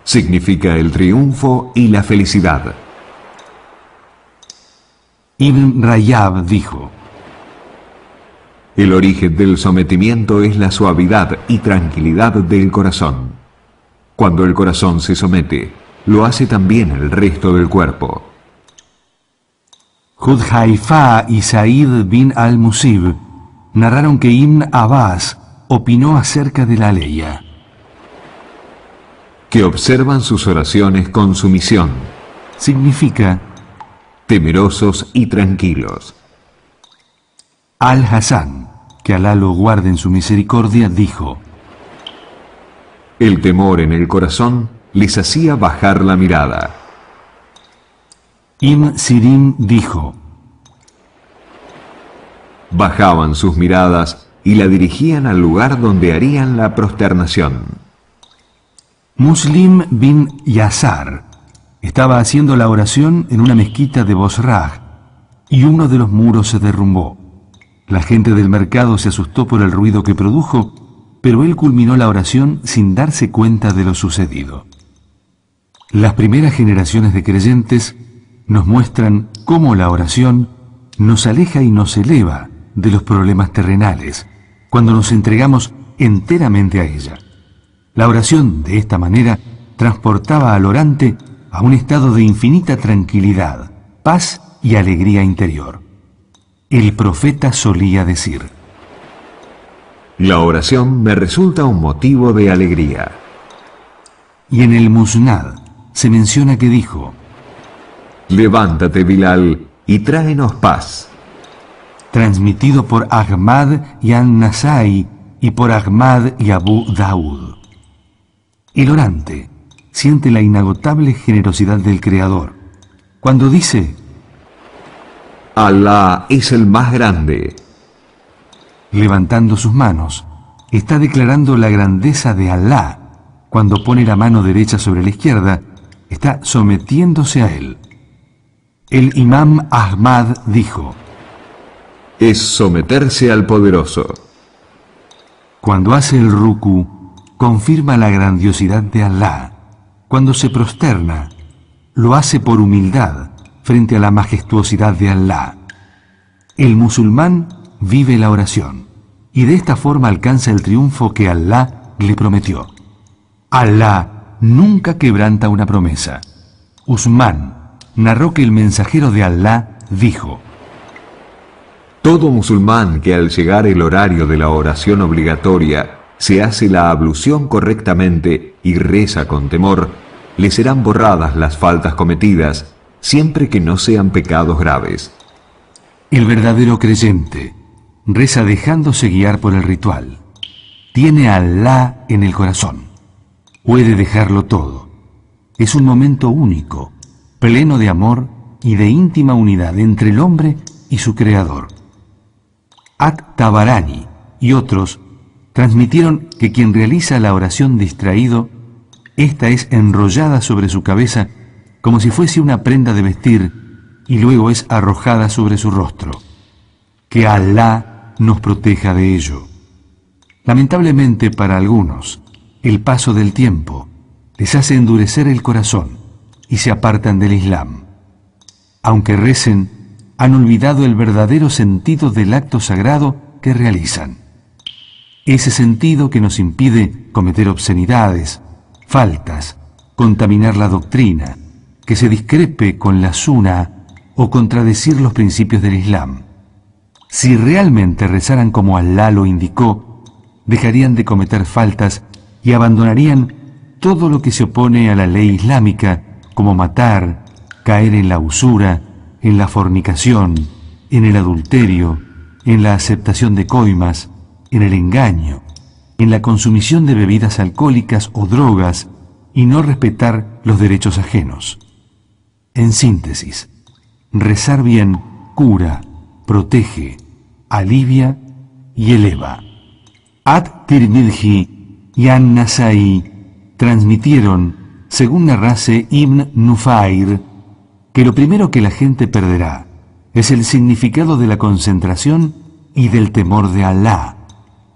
Significa el triunfo y la felicidad. Ibn Rayab dijo: El origen del sometimiento es la suavidad y tranquilidad del corazón. Cuando el corazón se somete, lo hace también el resto del cuerpo. Hudhaifa y Said bin al-Musib narraron que Ibn Abbas opinó acerca de la leya: que observan sus oraciones con sumisión. Significa temerosos y tranquilos. Al-Hasan, que Alá lo guarde en su misericordia, dijo: El temor en el corazón les hacía bajar la mirada. Ibn Sirin dijo: Bajaban sus miradas y la dirigían al lugar donde harían la prosternación. Muslim bin Yasar estaba haciendo la oración en una mezquita de Bosrah y uno de los muros se derrumbó. La gente del mercado se asustó por el ruido que produjo, pero él culminó la oración sin darse cuenta de lo sucedido. Las primeras generaciones de creyentes nos muestran cómo la oración nos aleja y nos eleva de los problemas terrenales, cuando nos entregamos enteramente a ella. La oración, de esta manera, transportaba al orante a un estado de infinita tranquilidad, paz y alegría interior. El profeta solía decir: La oración me resulta un motivo de alegría. Y en el Musnad se menciona que dijo: Levántate, Bilal, y tráenos paz. Transmitido por Ahmad y An-Nasai y por Ahmad y Abu Daud. El orante siente la inagotable generosidad del Creador cuando dice: Alá es el más grande. Levantando sus manos, está declarando la grandeza de Alá. Cuando pone la mano derecha sobre la izquierda, está sometiéndose a él. El imam Ahmad dijo: Es someterse al poderoso. Cuando hace el ruku, confirma la grandiosidad de Alá. Cuando se prosterna, lo hace por humildad frente a la majestuosidad de Alá. El musulmán vive la oración y de esta forma alcanza el triunfo que Alá le prometió. Alá nunca quebranta una promesa. Usmán narró que el mensajero de Alá dijo: Todo musulmán que al llegar el horario de la oración obligatoria se hace la ablución correctamente y reza con temor, le serán borradas las faltas cometidas, siempre que no sean pecados graves. El verdadero creyente reza dejándose guiar por el ritual. Tiene a Alá en el corazón. Puede dejarlo todo. Es un momento único, pleno de amor y de íntima unidad entre el hombre y su Creador. At-Tabarani y otros transmitieron que quien realiza la oración distraído, esta es enrollada sobre su cabeza como si fuese una prenda de vestir y luego es arrojada sobre su rostro. Que Alá nos proteja de ello. Lamentablemente para algunos, el paso del tiempo les hace endurecer el corazón y se apartan del Islam. Aunque recen, han olvidado el verdadero sentido del acto sagrado que realizan. Ese sentido que nos impide cometer obscenidades, faltas, contaminar la doctrina, que se discrepe con la Sunna o contradecir los principios del Islam. Si realmente rezaran como Alá lo indicó, dejarían de cometer faltas y abandonarían todo lo que se opone a la ley islámica, como matar, caer en la usura, en la fornicación, en el adulterio, en la aceptación de coimas, en el engaño, en la consumición de bebidas alcohólicas o drogas y no respetar los derechos ajenos. En síntesis, rezar bien cura, protege, alivia y eleva. At-Tirmidhi y An-Nasai transmitieron, según narrase Ibn Nufair, que lo primero que la gente perderá es el significado de la concentración y del temor de Alá,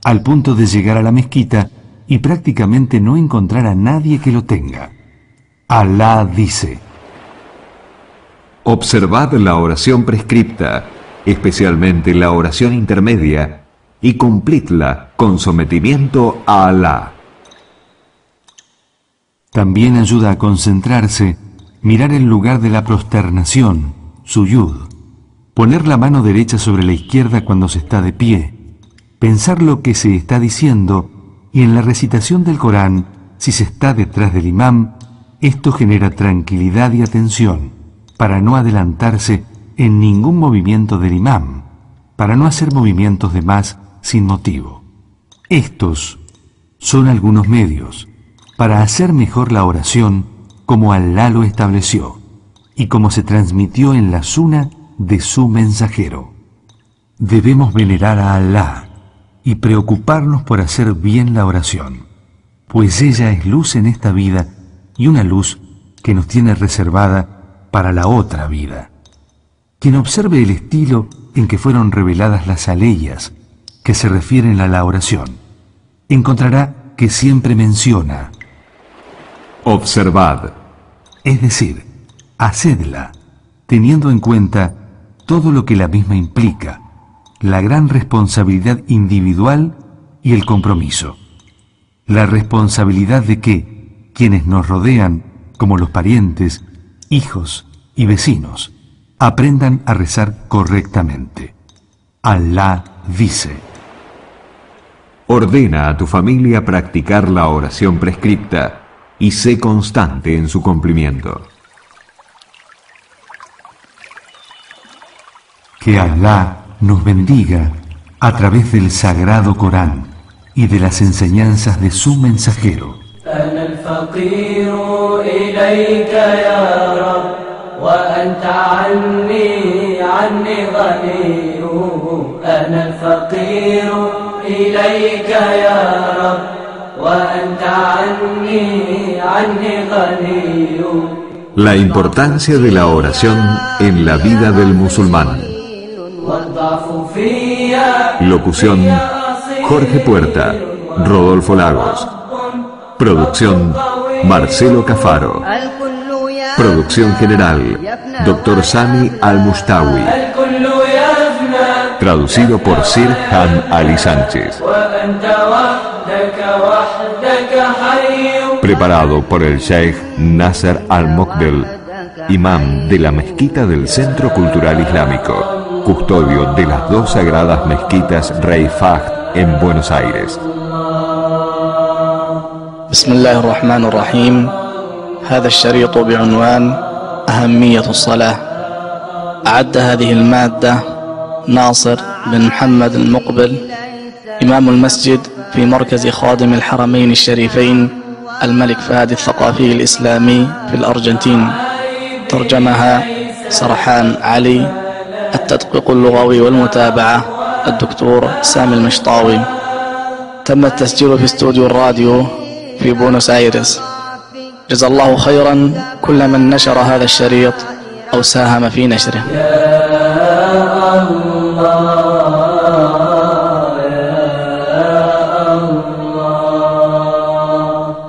al punto de llegar a la mezquita y prácticamente no encontrar a nadie que lo tenga. Alá dice: Observad la oración prescripta, especialmente la oración intermedia, y cumplidla con sometimiento a Alá. También ayuda a concentrarse, mirar el lugar de la prosternación, suyud, poner la mano derecha sobre la izquierda cuando se está de pie, pensar lo que se está diciendo y en la recitación del Corán, si se está detrás del imam, esto genera tranquilidad y atención para no adelantarse en ningún movimiento del imam, para no hacer movimientos de más sin motivo. Estos son algunos medios para hacer mejor la oración como Alá lo estableció y como se transmitió en la Sunna de su mensajero. Debemos venerar a Alá y preocuparnos por hacer bien la oración, pues ella es luz en esta vida y una luz que nos tiene reservada para la otra vida. Quien observe el estilo en que fueron reveladas las aleyas que se refieren a la oración, encontrará que siempre menciona: Observad. Es decir, hacedla, teniendo en cuenta todo lo que la misma implica, la gran responsabilidad individual y el compromiso. La responsabilidad de que quienes nos rodean, como los parientes, hijos y vecinos, aprendan a rezar correctamente. Alá dice: Ordena a tu familia practicar la oración prescripta y sé constante en su cumplimiento. Que Alá nos bendiga a través del Sagrado Corán y de las enseñanzas de su mensajero. الفقير إليك يا رب وأنت عني غني أنا الفقير إليك يا رب وأنت عني غني. La importancia de la oración en la vida del musulmán. Locución: Jorge Puerta, Rodolfo Lagos. Producción: Marcelo Cafaro. Producción general: Dr. Sami Al-Mustawi. Traducido por Sir Han Ali Sánchez. Preparado por el Sheikh Nasser Al-Mokbel, imam de la mezquita del Centro Cultural Islámico, custodio de las dos sagradas mezquitas Rey Fahd en Buenos Aires. بسم الله الرحمن الرحيم. هذا الشريط بعنوان أهمية الصلاة. أعد هذه المادة ناصر بن محمد المقبل، إمام المسجد في مركز خادم الحرمين الشريفين الملك فهد الثقافي الإسلامي في الأرجنتين. ترجمها سرحان علي. التدقيق اللغوي والمتابعة الدكتور سامي المشطاوي. تم التسجيل في استوديو الراديو في بونوس آيرس. جزا الله خيرا كل من نشر هذا الشريط أو ساهم في نشره.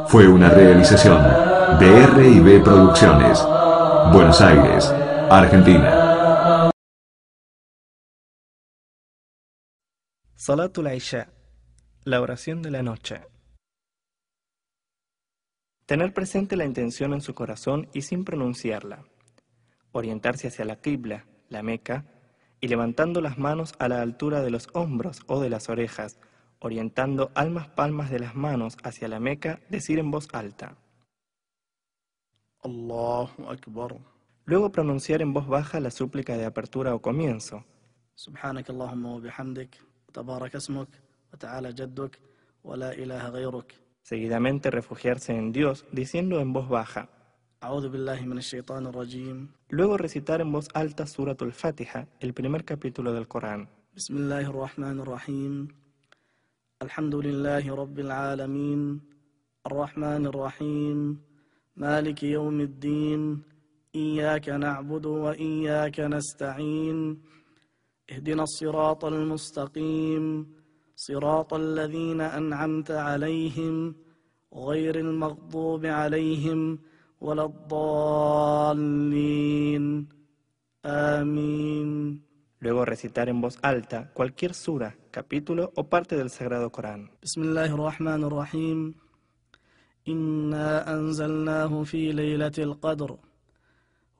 Fue una realización de R&B Producciones, Buenos Aires, Argentina. Salatul Isha, la oración de la noche. Tener presente la intención en su corazón y sin pronunciarla. Orientarse hacia la Qibla, la Meca, y levantando las manos a la altura de los hombros o de las orejas, orientando ambas palmas de las manos hacia la Meca, decir en voz alta: Allahu Akbar. Luego pronunciar en voz baja la súplica de apertura o comienzo: Subhanak Allahumma wa bihamdik, tabarak asmuk, wa ta'ala jadduk, wa la ilaha ghayruk. Seguidamente refugiarse en Dios diciendo en voz baja: A'udhu billahi minash shaitanir rajim. Luego recitar en voz alta Suratul Fatiha, el primer capítulo del Corán. Bismillahir rahmanir rahim. Alhamdulillahi rabbil alamin. Ar-Rahmanir Rahim. Maliki yawmiddin. Iyyaka na'budu wa iyyaka nasta'in. Ihdinas siratal mustaqim. Siratal ladzina an'amta 'alayhim ghayril maghdubi 'alayhim waladdallin. Amin. Luego recitar en voz alta cualquier sura, capítulo o parte del Sagrado Corán. Bismillahir Rahmanir Rahim. Inna anzalnahu fi laylatil qadr.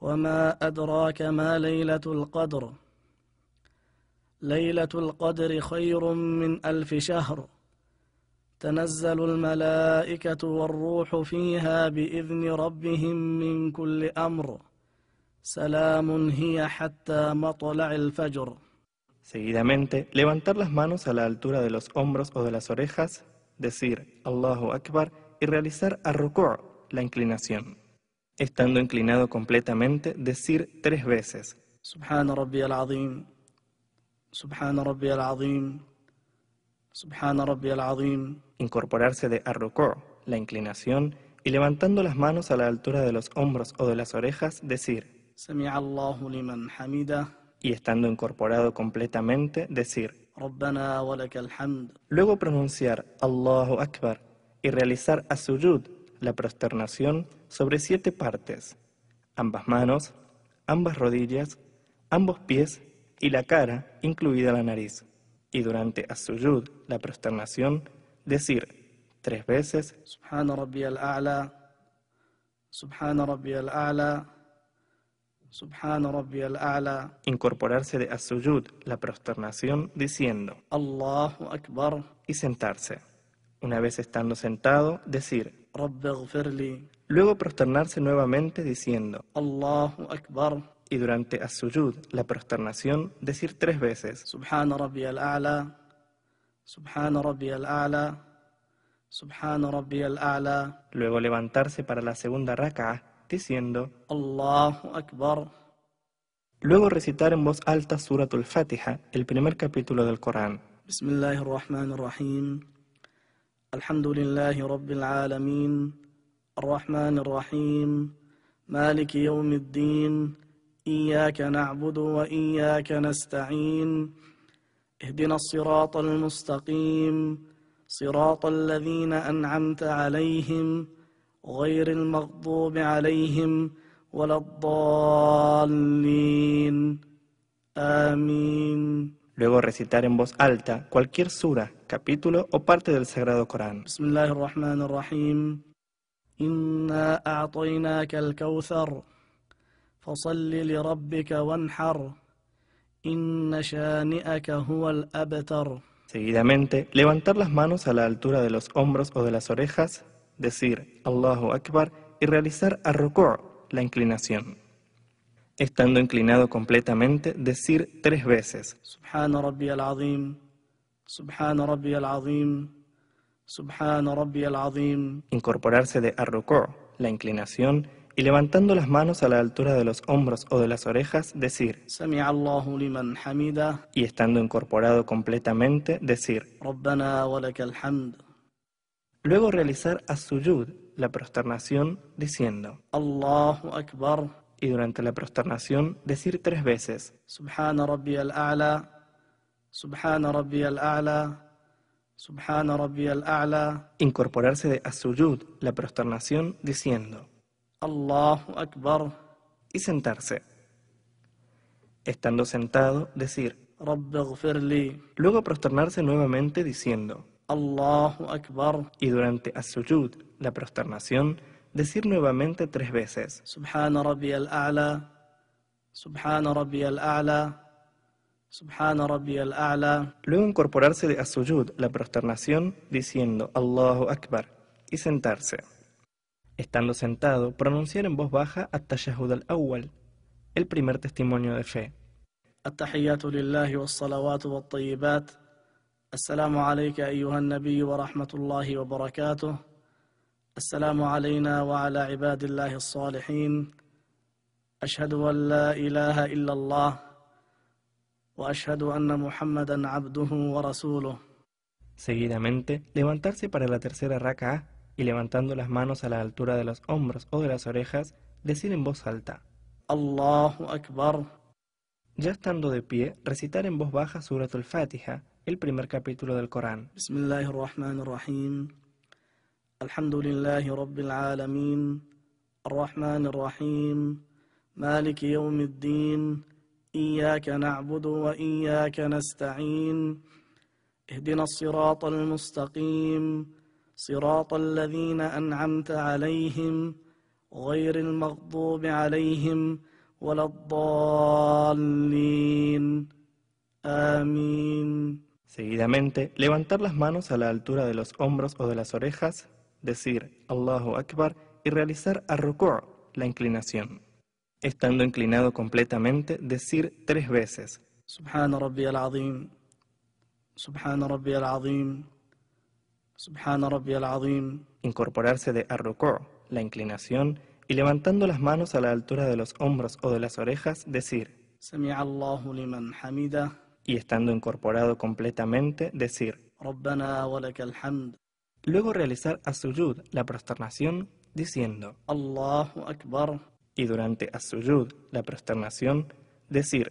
Wama adraka ma laylatul qadr. Laylatul qadri khayrun min alfi shahr. تنزل الملائكة والروح فيها بإذن ربهم من كل أمر. سلام هي حتى مطلع الفجر. Seguidamente, levantar las manos a la altura de los hombros o de las orejas, decir Allahu Akbar y realizar ar-ruku', la inclinación. Estando inclinado completamente, decir 3 veces: Subhana Rabbiyal Azim. Subhana Rabbiyal Azim. Subhana Rabbiyal Azim. Incorporarse de ar-ruku', la inclinación, y levantando las manos a la altura de los hombros o de las orejas, decir Sami'a Allahu liman hamidah. Y estando incorporado completamente, decir Rabbana wa lakal hamd. Luego pronunciar Allahu Akbar y realizar as-sujud, la prosternación, sobre 7 partes: ambas manos, ambas rodillas, ambos pies y la cara, incluida la nariz. Y durante as-sujud, la prosternación, decir 3 veces Subhana Rabbiyal A'la. Subhana Rabbiyal A'la. Subhana Rabbiyal A'la. Incorporarse de as-sujud, la prosternación, diciendo Allahu Akbar. Y sentarse. Una vez estando sentado, decir Rabbi ighfirli. Luego prosternarse nuevamente diciendo Allahu Akbar. Y durante as-sujud, la prosternación, decir 3 veces Subhana Rabbiyal A'la. Subhana Rabbiyal A'la. سبحان ربي الأعلى. Luego levantarse para la segunda rak'ah diciendo الله أكبر. Luego recitar en voz alta Suratul Fatiha, el primer capítulo del Corán. بسم الله الرحمن الرحيم. الحمد لله رب العالمين الرحمن الرحيم مالك يوم الدين إياك نعبد وإياك نستعين اهدنا الصراط المستقيم صراط الذين أنعمت عليهم غير المغضوب عليهم ولا الضالين آمين. Luego recitar en voz alta cualquier sura, capítulo o parte del Sagrado Corán. بسم الله الرحمن الرحيم. إنا أعطيناك الكوثر فصل لربك وانحر إن شانئك هو الأبتر. Seguidamente, levantar las manos a la altura de los hombros o de las orejas, decir Allahu Akbar y realizar ar-ruku', la inclinación. Estando inclinado completamente, decir 3 veces سبحان ربي العظيم سبحان ربي العظيم سبحان ربي العظيم. incorporarse de ar-ruku', la inclinación, y levantando las manos a la altura de los hombros o de las orejas, decir سمع الله لمن حمده. y estando incorporado completamente, decir. ربنا ولك الحمد. Luego realizar as-sujud, la prosternación, diciendo الله أكبر. y durante la prosternación decir 3 veces سبحان ربي الأعلى سبحان ربي الأعلى سبحان ربي الأعلى. incorporarse de as-sujud, la prosternación, diciendo الله أكبر. y sentarse. Estando sentado, decir. رب اغفر لي. Luego prosternarse nuevamente diciendo الله أكبر. y durante as-sujud, la prosternación, decir nuevamente 3 veces سبحان ربي الأعلى سبحان ربي الأعلى سبحان ربي الأعلى. Luego incorporarse de as-sujud, la prosternación, diciendo Allahu Akbar y sentarse. Estando sentado, pronunciar en voz baja at-tashahhud al-awwal, el primer testimonio de fe. التحيات لله والصلوات والطيبات. السلام عليك أيها النبي ورحمة الله وبركاته. السلام علينا وعلى عباد الله الصالحين. أشهد أن لا إله إلا الله وأشهد أن محمدا عبده ورسوله. Seguidamente, levantarse para la tercera rak'ah y levantando las manos a la altura de los hombros o de las orejas, decir en voz alta الله أكبر. Ya estando de pie, recitar en voz baja Suratul Fatiha, el primer capítulo del Corán. بسم الله الرحمن الرحيم. الحمد لله رب العالمين الرحمن الرحيم مالك يوم الدين إياك نعبد وإياك نستعين اهدنا الصراط المستقيم صراط الذين أنعمت عليهم غير المغضوب عليهم ولا الضالين آمين. Seguidamente, levantar las manos a la altura de los hombros o de las orejas, decir Allahu Akbar y realizar ar-ruku', la inclinación. Estando inclinado completamente, decir 3 veces سبحان ربي العظيم سبحان ربي العظيم سبحان ربي العظيم. incorporarse de ar-ruku', la inclinación, y levantando las manos a la altura de los hombros o de las orejas, decir سمع الله لمن حمده. y estando incorporado completamente, decir. ربنا ولك الحمد. Luego realizar as-sujud, la prosternación, diciendo الله أكبر. y durante as-sujud, la prosternación, decir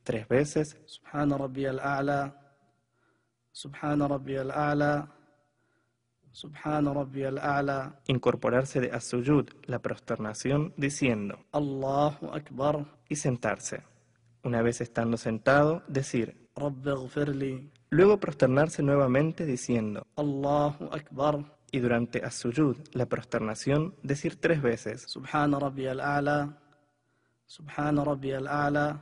3 veces سبحان ربي الأعلى سبحان ربي الأعلى سبحان ربي الأعلى. incorporarse de as-sujud, la prosternación, diciendo الله أكبر. y sentarse. Una vez estando sentado, decir. رب اغفر لي. Luego prosternarse nuevamente diciendo الله أكبر. y durante as-sujud, la prosternación, decir 3 veces سبحان ربي الأعلى سبحان ربي الأعلى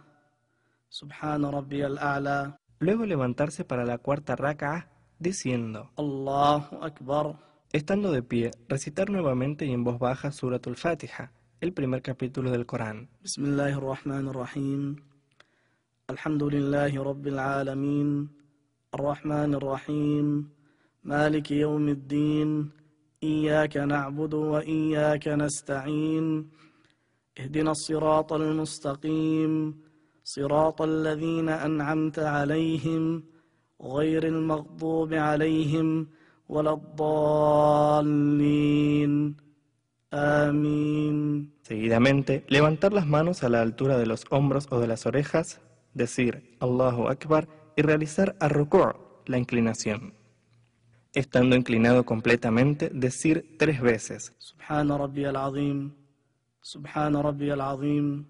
سبحان ربي الأعلى. Luego levantarse para la cuarta rak'ah diciendo الله أكبر. Estando de pie, recitar nuevamente y en voz baja Suratul Fatiha, el primer capítulo del Corán. بسم الله الرحمن الرحيم. الحمد لله رب العالمين الرحمن الرحيم مالك يوم الدين إياك نعبد وإياك نستعين اهدنا الصراط المستقيم صراط الذين أنعمت عليهم غير المغضوب عليهم ولا الضالين آمين. Seguidamente, levantar las manos a la altura de los hombros o de las orejas, decir Allahu Akbar y realizar ar-ruku', la inclinación. Estando inclinado completamente, decir 3 veces Subhana Rabbiyal Azim, Subhana Rabbiyal Azim,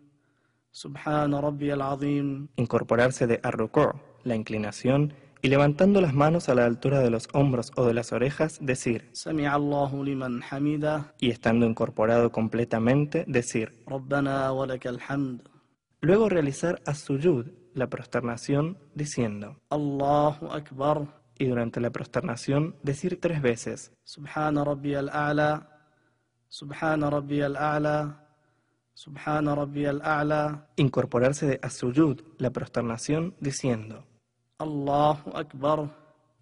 Subhana Rabbiyal Azim. Incorporarse de ar-ruku', la inclinación, y levantando las manos a la altura de los hombros o de las orejas, decir Sami'a Allahu liman hamida, y estando incorporado completamente, decir Rabbana walakal hamd. Luego realizar as-sujud, la prosternación, diciendo Allahu Akbar, y durante la prosternación decir 3 veces Subhana Rabbiyal A'la, Subhana Rabbiyal A'la, Subhana Rabbiyal A'la. incorporarse de as-sujud, la prosternación, diciendo Allahu Akbar,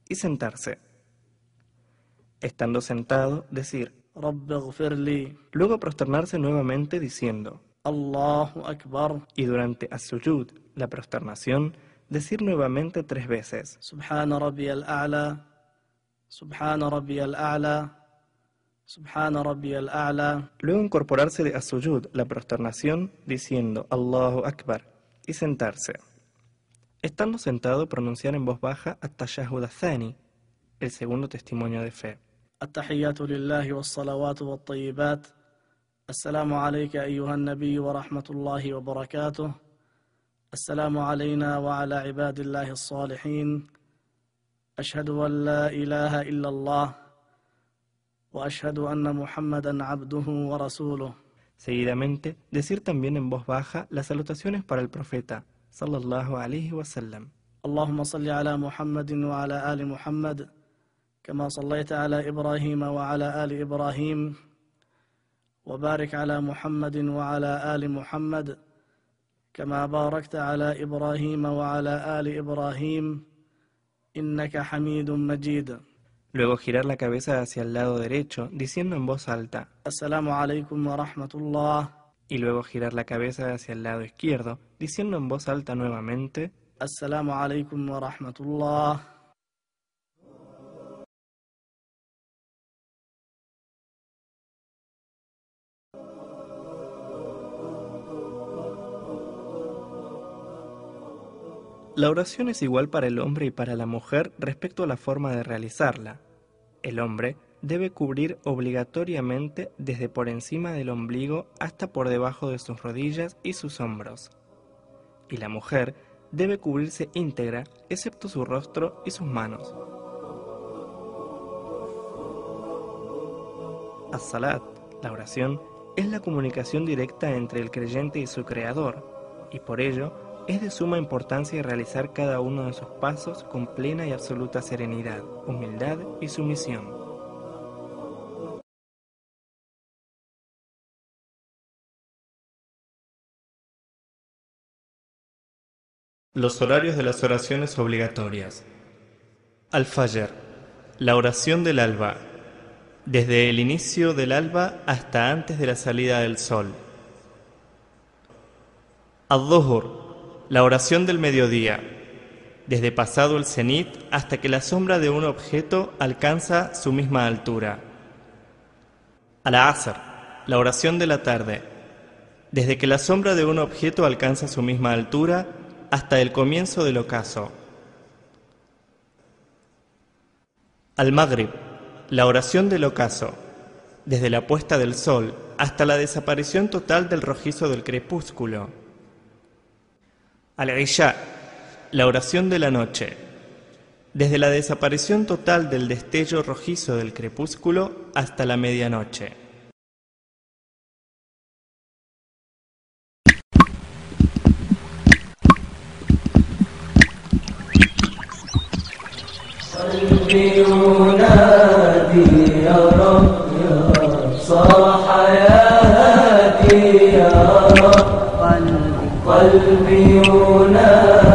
y sentarse. Estando sentado, decir Rabbi ighfirli, luego prosternarse nuevamente diciendo Allahu Akbar, y durante as-sujud, la prosternación, decir nuevamente 3 veces Subhana Rabbiyal A'la, Subhana Rabbiyal A'la, Subhana Rabbiyal A'la. luego incorporarse de as-sujud, la prosternación, diciendo Allahu Akbar y sentarse. Estando sentado, pronunciar en voz baja at-tashahhud ath-thani, el segundo testimonio de fe. التحيات لله والصلوات والطيبات السلام عليك أيها النبي ورحمة الله وبركاته السلام علينا وعلى عباد الله الصالحين أشهد أن لا إله إلا الله وأشهد أن محمدا عبده ورسوله. Seguidamente, decir también en voz baja las salutaciones para el profeta, sallallahu alaihi wasallam. اللهم صل على محمد وعلى آل محمد كما صليت على إبراهيم وعلى آل إبراهيم وبارك على محمد وعلى آل محمد كما باركت على إبراهيم وعلى آل إبراهيم إنك حميد مجيد. Luego girar la cabeza hacia el lado derecho, diciendo en voz alta السلام عليكم ورحمة الله. y luego girar la cabeza hacia el lado izquierdo, diciendo en voz alta nuevamente السلام عليكم ورحمة الله. La oración es igual para el hombre y para la mujer respecto a la forma de realizarla. El hombre debe cubrir obligatoriamente desde por encima del ombligo hasta por debajo de sus rodillas y sus hombros. Y la mujer debe cubrirse íntegra, excepto su rostro y sus manos. As-salat, la oración, es la comunicación directa entre el creyente y su creador, y por ello es de suma importancia realizar cada uno de sus pasos con plena y absoluta serenidad, humildad y sumisión. Los horarios de las oraciones obligatorias. Al-Fajr, la oración del alba, desde el inicio del alba hasta antes de la salida del sol. Al-Dhuhr, la oración del mediodía, desde pasado el cenit hasta que la sombra de un objeto alcanza su misma altura. Al-Asr, la oración de la tarde, desde que la sombra de un objeto alcanza su misma altura hasta el comienzo del ocaso. Al-Maghrib, la oración del ocaso, desde la puesta del sol hasta la desaparición total del rojizo del crepúsculo. Al-Isha, la oración de la noche, desde la desaparición total del destello rojizo del crepúsculo hasta la medianoche. قلبي ينادي يا رب يا صاح حياتي يا رب قلبي ينادي